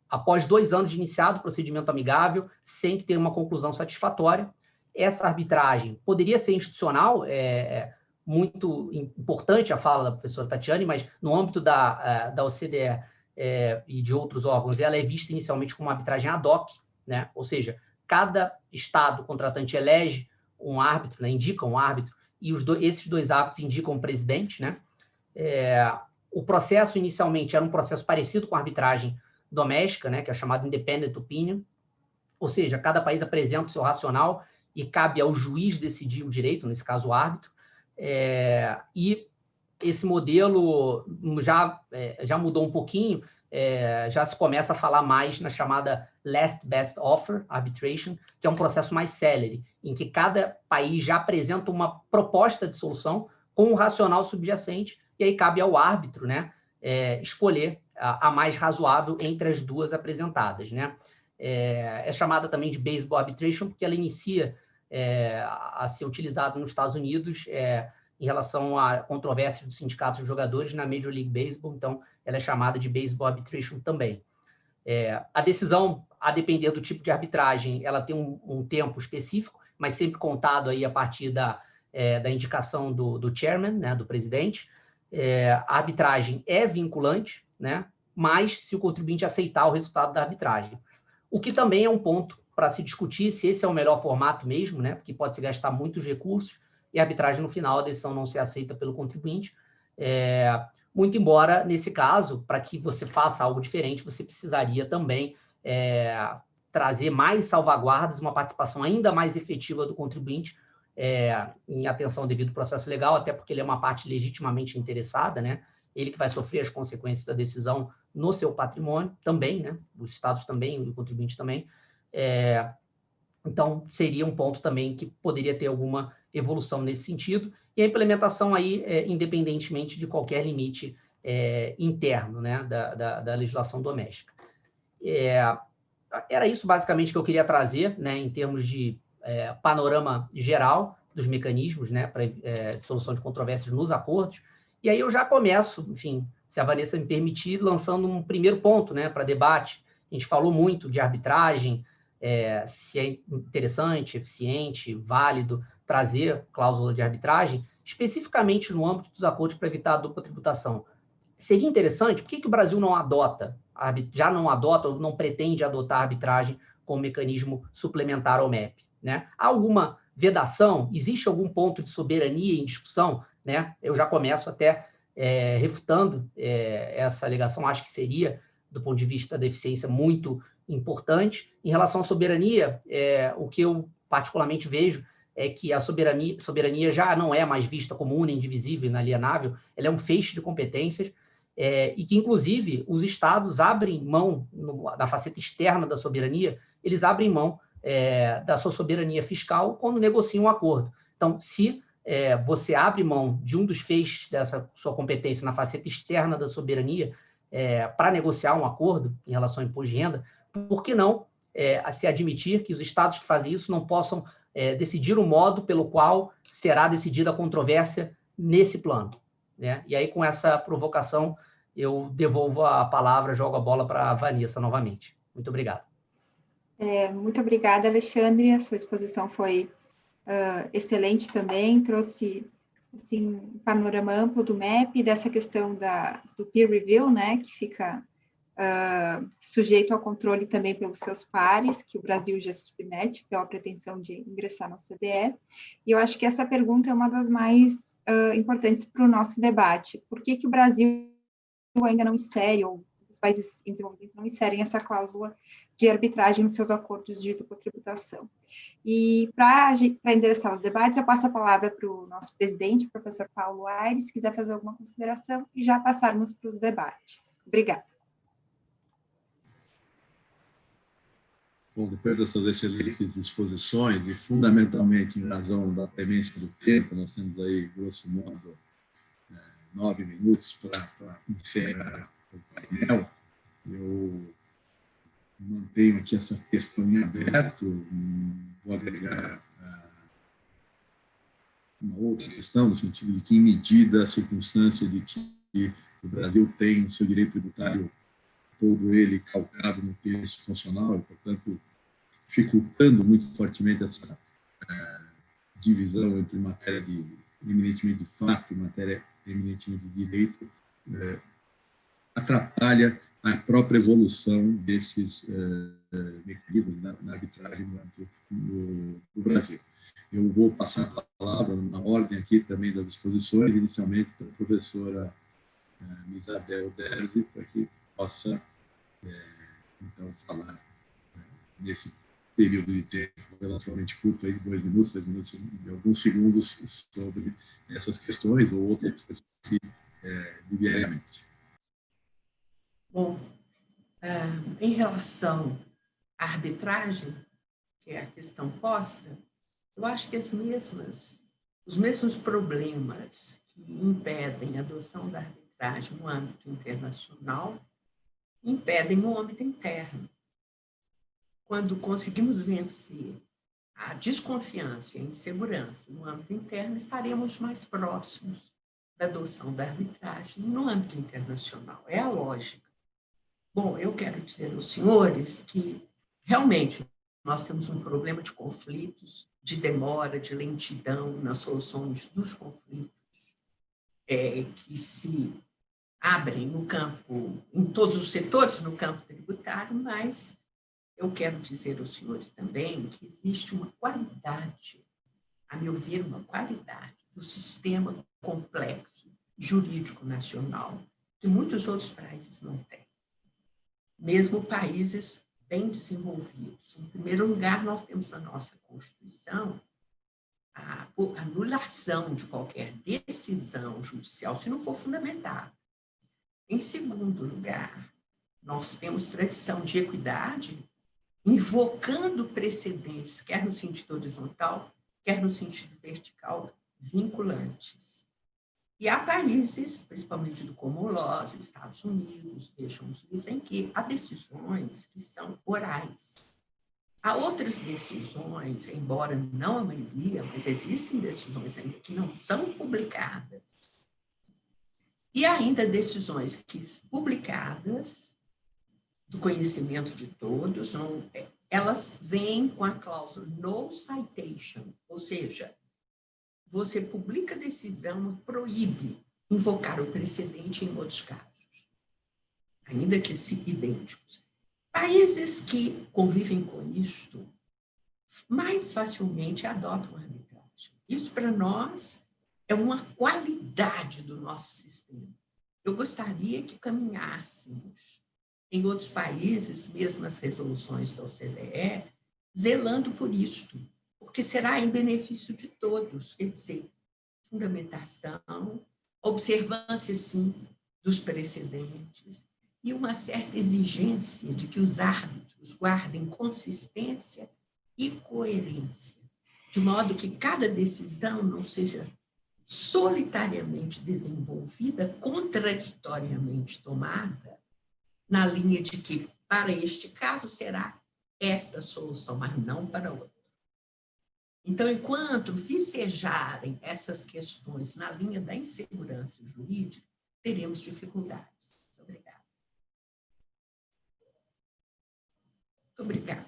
após 2 anos de iniciado o procedimento amigável, sem que tenha uma conclusão satisfatória. Essa arbitragem poderia ser institucional, muito importante a fala da professora Tatiane, mas no âmbito da OCDE e de outros órgãos, ela é vista inicialmente como uma arbitragem ad hoc, né? Ou seja, cada Estado contratante elege um árbitro, né? Indica um árbitro, e esses 2 árbitros indicam o presidente, né? O processo, inicialmente, era um processo parecido com a arbitragem doméstica, né? Que é chamado Independent Opinion, ou seja, cada país apresenta o seu racional e cabe ao juiz decidir o direito, nesse caso o árbitro, e esse modelo já mudou um pouquinho, já se começa a falar mais na chamada Last Best Offer Arbitration, que é um processo mais célere, em que cada país já apresenta uma proposta de solução com um racional subjacente, e aí cabe ao árbitro, né, escolher a mais razoável entre as 2 apresentadas, né? É chamada também de Baseball Arbitration, porque ela inicia a ser utilizada nos Estados Unidos em relação a controvérsias dos sindicatos de jogadores na Major League Baseball, então ela é chamada de Baseball Arbitration também. A decisão, a depender do tipo de arbitragem, ela tem um tempo específico, mas sempre contado aí a partir da indicação do chairman, né, do presidente. A arbitragem é vinculante, né, mas se o contribuinte aceitar o resultado da arbitragem. O que também é um ponto para se discutir se esse é o melhor formato mesmo, né, porque pode se gastar muitos recursos e a arbitragem, no final, a decisão não ser aceita pelo contribuinte. Muito embora, nesse caso, para que você faça algo diferente, você precisaria também trazer mais salvaguardas, uma participação ainda mais efetiva do contribuinte em atenção ao devido processo legal, até porque ele é uma parte legitimamente interessada, né? Ele que vai sofrer as consequências da decisão no seu patrimônio também, né? Os estados também, o contribuinte também. Então, seria um ponto também que poderia ter alguma evolução nesse sentido, e a implementação aí, independentemente de qualquer limite interno, né, da legislação doméstica. Era isso, basicamente, que eu queria trazer, né, em termos de panorama geral dos mecanismos, né, para solução de controvérsias nos acordos, e aí eu já começo, enfim, se a Vanessa me permitir, lançando um primeiro ponto, né, para debate. A gente falou muito de arbitragem, se é interessante, eficiente, válido trazer cláusula de arbitragem, especificamente no âmbito dos acordos para evitar a dupla tributação. Seria interessante, por que o Brasil não adota, já não adota ou não pretende adotar a arbitragem como mecanismo suplementar ao MEP, né? Há alguma vedação? Existe algum ponto de soberania em discussão, né? Eu já começo até refutando essa alegação, acho que seria, do ponto de vista da eficiência, muito importante. Em relação à soberania, o que eu particularmente vejo é que a soberania já não é mais vista como una, indivisível, inalienável, ela é um feixe de competências, e que, inclusive, os estados abrem mão, da faceta externa da soberania, eles abrem mão da sua soberania fiscal quando negocia um acordo. Então, se você abre mão de um dos feixes dessa sua competência na faceta externa da soberania para negociar um acordo em relação ao imposto de renda, por que não se admitir que os estados que fazem isso não possam decidir o modo pelo qual será decidida a controvérsia nesse plano, né? E aí, com essa provocação, eu devolvo a palavra, jogo a bola para a Vanessa novamente. Muito obrigado. Muito obrigada, Alexandre. A sua exposição foi excelente também, trouxe assim, um panorama amplo do MEP, dessa questão do peer review, né, que fica sujeito ao controle também pelos seus pares, que o Brasil já se submete pela pretensão de ingressar na OCDE. E eu acho que essa pergunta é uma das mais importantes para o nosso debate. Por que o Brasil ainda não insere, ou os países em desenvolvimento não inserem essa cláusula de arbitragem nos seus acordos de dupla tributação? E para endereçar os debates, eu passo a palavra para o nosso presidente, professor Paulo Aires, se quiser fazer alguma consideração, e já passarmos para os debates. Obrigada. Bom, depois dessas excelentes exposições, e fundamentalmente em razão da premência do tempo, nós temos aí, grosso modo, 9 minutos para encerrar o painel. Eu mantenho aqui essa questão em aberto, vou agregar uma outra questão, no sentido de que, em medida a circunstância de que o Brasil tem o seu direito tributário todo ele calcado no texto constitucional, e, portanto, dificultando muito fortemente essa divisão entre matéria eminentemente de fato e matéria eminentemente de direito, atrapalha a própria evolução desses mecanismos na arbitragem no Brasil. Eu vou passar a palavra na ordem aqui também das exposições, inicialmente para a professora Isabel Derzi, para que possa, então, falar nesse período de tempo relativamente curto, aí, 2 minutos, 3 minutos e alguns segundos, sobre essas questões ou outras questões que vierem à mente. Bom, em relação à arbitragem, que é a questão posta, eu acho que os mesmos problemas que impedem a adoção da arbitragem no âmbito internacional impedem no âmbito interno. Quando conseguimos vencer a desconfiança e a insegurança no âmbito interno, estaremos mais próximos da adoção da arbitragem no âmbito internacional. É a lógica. Bom, eu quero dizer aos senhores que, realmente, nós temos um problema de conflitos, de demora, de lentidão nas soluções dos conflitos, que se abrem no campo, em todos os setores no campo tributário, mas eu quero dizer aos senhores também que existe uma qualidade, a meu ver, uma qualidade do sistema complexo jurídico nacional que muitos outros países não têm. Mesmo países bem desenvolvidos. Em primeiro lugar, nós temos na nossa Constituição a anulação de qualquer decisão judicial, se não for fundamentada. Em segundo lugar, nós temos tradição de equidade, invocando precedentes, quer no sentido horizontal, quer no sentido vertical, vinculantes. E há países, principalmente do Common Law, Estados Unidos, deixam-nos em que há decisões que são orais. Há outras decisões, embora não a maioria, mas existem decisões ainda que não são publicadas. E ainda decisões que, publicadas, do conhecimento de todos, elas vêm com a cláusula no citation, ou seja, você publica a decisão, proíbe invocar o precedente em outros casos, ainda que idênticos. Países que convivem com isto mais facilmente adotam a arbitragem. Isso, para nós, é uma qualidade do nosso sistema. Eu gostaria que caminhássemos em outros países, mesmo as resoluções da OCDE, zelando por isto, porque será em benefício de todos, quer dizer, fundamentação, observância, sim, dos precedentes e uma certa exigência de que os árbitros guardem consistência e coerência, de modo que cada decisão não seja solitariamente desenvolvida, contraditoriamente tomada, na linha de que, para este caso, será esta solução, mas não para outro. Então, enquanto vicejarem essas questões na linha da insegurança jurídica, teremos dificuldades. Muito obrigada. Muito obrigada.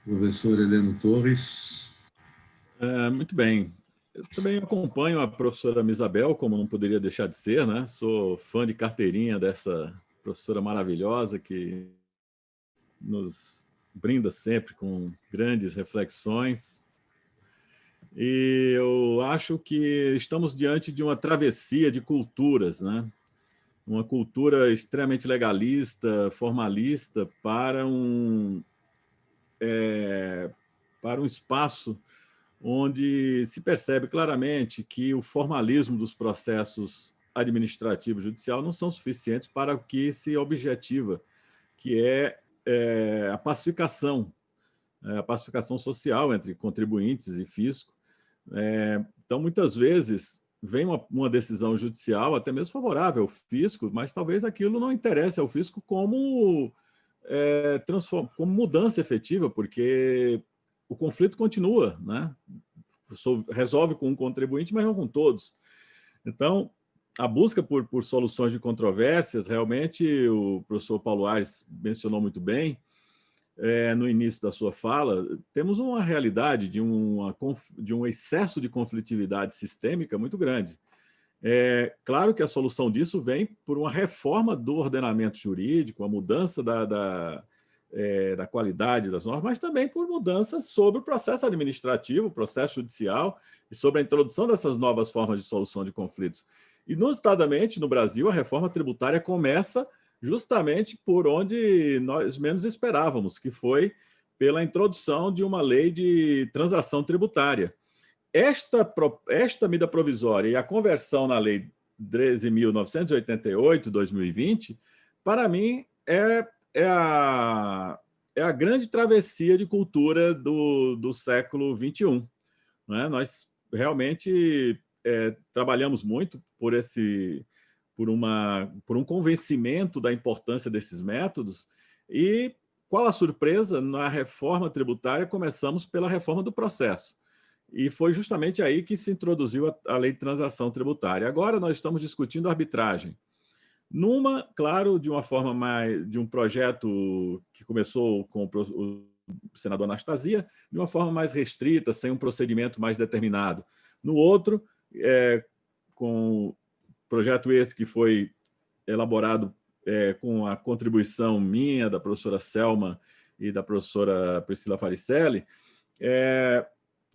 Professor Heleno Torres. Muito bem. Eu também acompanho a professora Misabel, como não poderia deixar de ser, né? Sou fã de carteirinha dessa professora maravilhosa que nos brinda sempre com grandes reflexões. E eu acho que estamos diante de uma travessia de culturas, né? Uma cultura extremamente legalista, formalista, para um espaço onde se percebe claramente que o formalismo dos processos administrativos judiciais não são suficientes para o que se objetiva, que é a pacificação social entre contribuintes e fisco. Então, muitas vezes, vem uma decisão judicial, até mesmo favorável ao fisco, mas talvez aquilo não interesse ao fisco como mudança efetiva, porque o conflito continua, né? Resolve com um contribuinte, mas não com todos. Então, a busca por soluções de controvérsias, realmente, o professor Paulo Aires mencionou muito bem, no início da sua fala, temos uma realidade de um excesso de conflitividade sistêmica muito grande. Claro que a solução disso vem por uma reforma do ordenamento jurídico, a mudança da qualidade das normas, mas também por mudanças sobre o processo administrativo, o processo judicial e sobre a introdução dessas novas formas de solução de conflitos. E, notadamente, no Brasil, a reforma tributária começa justamente por onde nós menos esperávamos, que foi pela introdução de uma lei de transação tributária. Esta medida provisória e a conversão na lei 13.988, 2020, para mim, é a grande travessia de cultura do século XXI. Né? Nós realmente trabalhamos muito por um convencimento da importância desses métodos e, qual a surpresa, na reforma tributária começamos pela reforma do processo. E foi justamente aí que se introduziu a lei de transação tributária. Agora nós estamos discutindo arbitragem. Claro, de um projeto que começou com o senador Anastasia, de uma forma mais restrita, sem um procedimento mais determinado. No outro, com projeto esse que foi elaborado com a contribuição minha, da professora Selma e da professora Priscila Faricelli,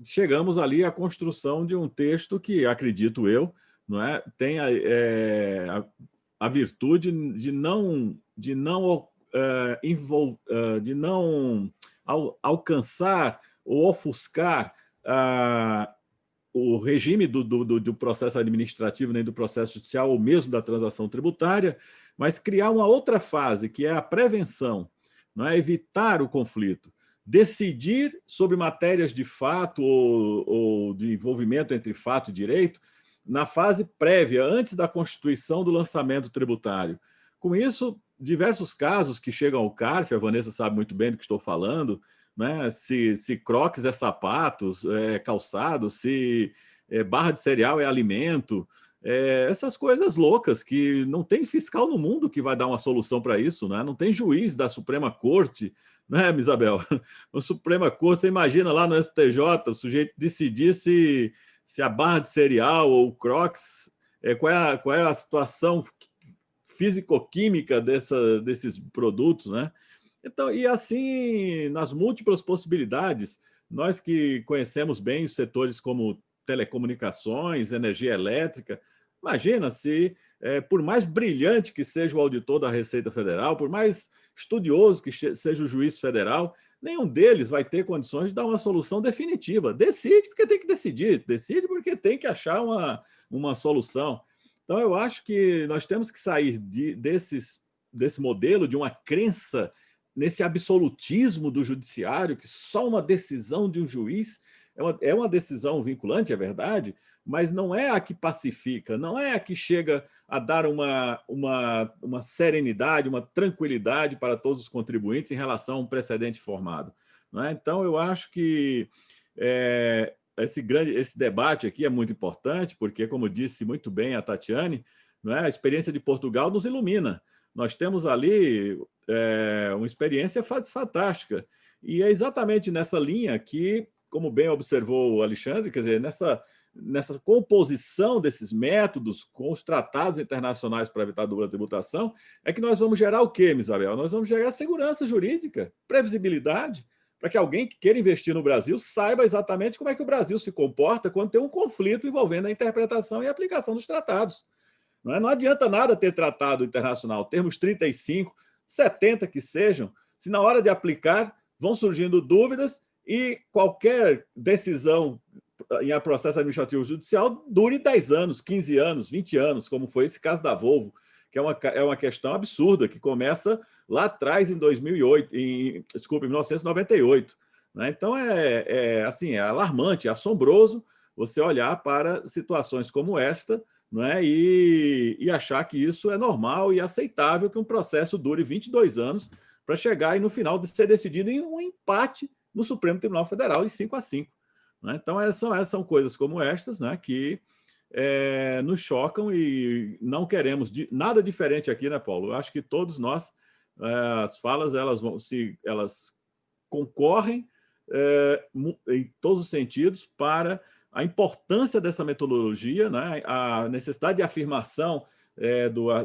chegamos ali à construção de um texto que, acredito eu, tem a virtude de não alcançar ou ofuscar o regime do processo administrativo, nem do processo judicial, ou mesmo da transação tributária, mas criar uma outra fase, que é a prevenção, evitar o conflito, decidir sobre matérias de fato ou de envolvimento entre fato e direito na fase prévia, antes da constituição do lançamento tributário. Com isso, diversos casos que chegam ao CARF, a Vanessa sabe muito bem do que estou falando, né? Se croques é sapatos, calçado, se barra de cereal é alimento, essas coisas loucas que não tem fiscal no mundo que vai dar uma solução para isso, né? Não tem juiz da Suprema Corte, né, Isabel? A Suprema Corte, você imagina lá no STJ, o sujeito decidir se a barra de cereal ou o crocs, qual é a situação físico-química desses produtos, né? Então, e assim, nas múltiplas possibilidades, nós que conhecemos bem os setores como telecomunicações, energia elétrica, imagina se, por mais brilhante que seja o auditor da Receita Federal, por mais estudioso que seja o juiz federal, nenhum deles vai ter condições de dar uma solução definitiva. Decide porque tem que decidir, decide porque tem que achar uma solução. Então, eu acho que nós temos que sair desse modelo de uma crença nesse absolutismo do judiciário, que só uma decisão de um juiz é uma decisão vinculante, é verdade, mas não é a que pacifica, não é a que chega a dar uma serenidade, uma tranquilidade para todos os contribuintes em relação a um precedente formado. Não é? Então, eu acho que esse debate aqui é muito importante, porque, como disse muito bem a Tatiane, não é? A experiência de Portugal nos ilumina. Nós temos ali uma experiência fantástica. E é exatamente nessa linha que, como bem observou o Alexandre, quer dizer, nessa composição desses métodos com os tratados internacionais para evitar a dupla tributação, é que nós vamos gerar o quê, Isabel? Nós vamos gerar segurança jurídica, previsibilidade, para que alguém que queira investir no Brasil saiba exatamente como é que o Brasil se comporta quando tem um conflito envolvendo a interpretação e a aplicação dos tratados. Não adianta nada ter tratado internacional, termos 35, 70 que sejam, se na hora de aplicar vão surgindo dúvidas e qualquer decisão em processo administrativo judicial dure 10 anos, 15 anos, 20 anos, como foi esse caso da Volvo, que é uma questão absurda, que começa lá atrás, em 1998. Né? Então, assim, é alarmante, é assombroso você olhar para situações como esta, não é? E achar que isso é normal e aceitável que um processo dure 22 anos para chegar e, no final, de ser decidido em um empate no Supremo Tribunal Federal em 5-5. Né? Então, são coisas como estas, né, que nos chocam e não queremos nada diferente aqui, né, Paulo? Eu acho que todos nós, as falas, elas concorrem em todos os sentidos para a importância dessa metodologia, né, a necessidade de afirmação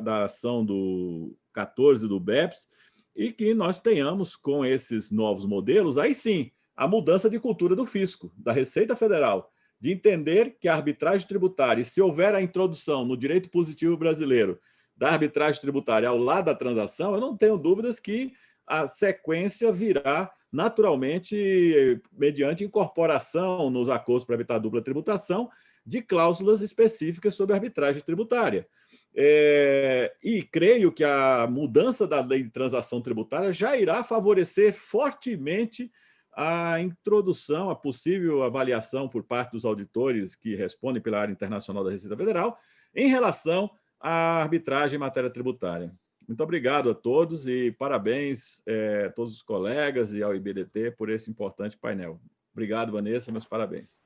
da ação do 14 do BEPS, e que nós tenhamos, com esses novos modelos, aí sim, a mudança de cultura do fisco, da Receita Federal, de entender que a arbitragem tributária, e se houver a introdução no direito positivo brasileiro da arbitragem tributária ao lado da transação, eu não tenho dúvidas que a sequência virá naturalmente mediante incorporação nos acordos para evitar a dupla tributação de cláusulas específicas sobre arbitragem tributária. E creio que a mudança da lei de transação tributária já irá favorecer fortemente a introdução, a possível avaliação por parte dos auditores que respondem pela área internacional da Receita Federal em relação à arbitragem em matéria tributária. Muito obrigado a todos e parabéns a todos os colegas e ao IBDT por esse importante painel. Obrigado, Vanessa, meus parabéns.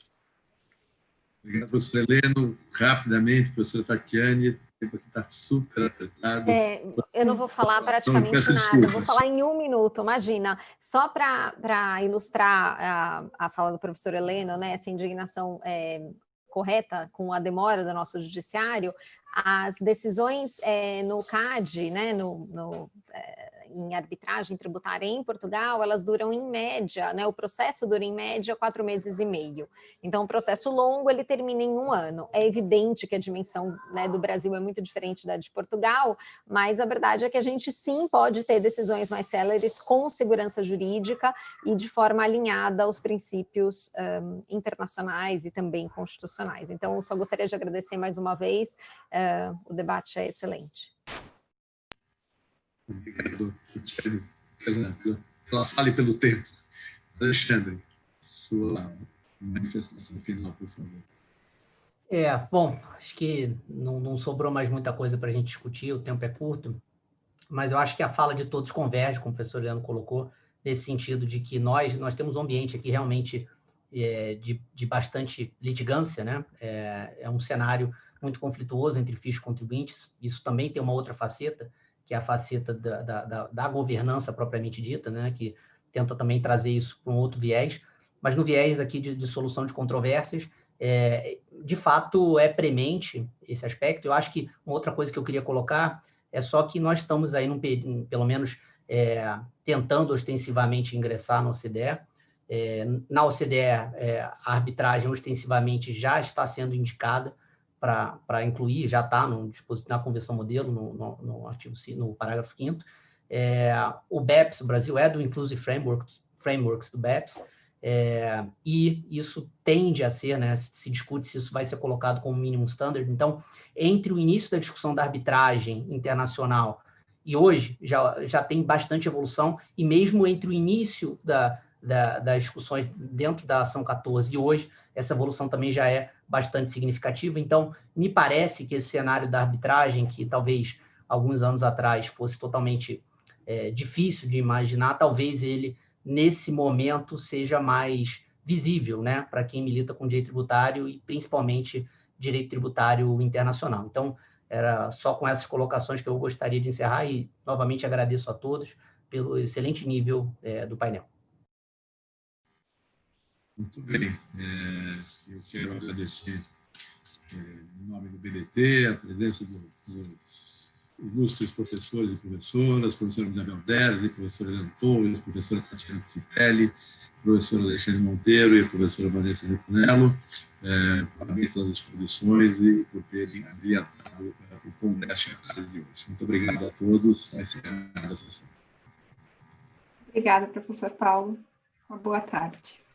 Obrigado, professor Heleno. Rapidamente, professor Tatiane, o tempo aqui está super apertado. Eu não vou falar praticamente nada, eu vou falar em 1 minuto, imagina. Só para ilustrar a fala do professor Heleno, né, essa indignação correta com a demora do nosso judiciário, as decisões no CAD, né, em arbitragem tributária em Portugal, elas duram em média, né, o processo dura em média 4 meses e meio. Então, o processo longo, ele termina em 1 ano. É evidente que a dimensão, né, do Brasil é muito diferente da de Portugal, mas a verdade é que a gente sim pode ter decisões mais céleres com segurança jurídica e de forma alinhada aos princípios internacionais e também constitucionais. Então, eu só gostaria de agradecer mais uma vez, o debate é excelente. Obrigado, Tatiane, pela fala e pelo tempo. Alexandre, sua manifestação final, por favor. Bom, acho que não sobrou mais muita coisa para a gente discutir, o tempo é curto, mas eu acho que a fala de todos converge, como o professor Leandro colocou, nesse sentido de que nós temos um ambiente aqui realmente de bastante litigância, né? É um cenário muito conflituoso entre fiscos e contribuintes. Isso também tem uma outra faceta, que é a faceta da governança propriamente dita, né, que tenta também trazer isso para um outro viés, mas no viés aqui de solução de controvérsias, de fato é premente esse aspecto. Eu acho que uma outra coisa que eu queria colocar é só que nós estamos aí, pelo menos, tentando ostensivamente ingressar na OCDE. Na OCDE, a arbitragem ostensivamente já está sendo indicada para incluir, já está na Convenção Modelo, no artigo, no parágrafo 5º. O BEPS, o Brasil é do Inclusive Frameworks do BEPS, e isso tende a ser, né, se discute se isso vai ser colocado como minimum standard. Então, entre o início da discussão da arbitragem internacional e hoje já tem bastante evolução, e mesmo entre o início das discussões dentro da Ação 14 e hoje, essa evolução também já é bastante significativa. Então, me parece que esse cenário da arbitragem, que talvez alguns anos atrás fosse totalmente difícil de imaginar, talvez ele, nesse momento, seja mais visível, né, para quem milita com direito tributário e, principalmente, direito tributário internacional. Então, era só com essas colocações que eu gostaria de encerrar e, novamente, agradeço a todos pelo excelente nível do painel. Muito bem. Eu quero agradecer, em nome do BDT, a presença dos ilustres professores e professoras, professora Isabel Deres, professora Helena Torres, professora Tatiana Cipelli, professor Alexandre Monteiro e a professora Vanessa Nepunello, parabéns pelas exposições e por terem abrilhantado o congresso na tarde de hoje. Muito obrigado a todos. Vai ser a sessão. Obrigada, professor Paulo. Uma boa tarde.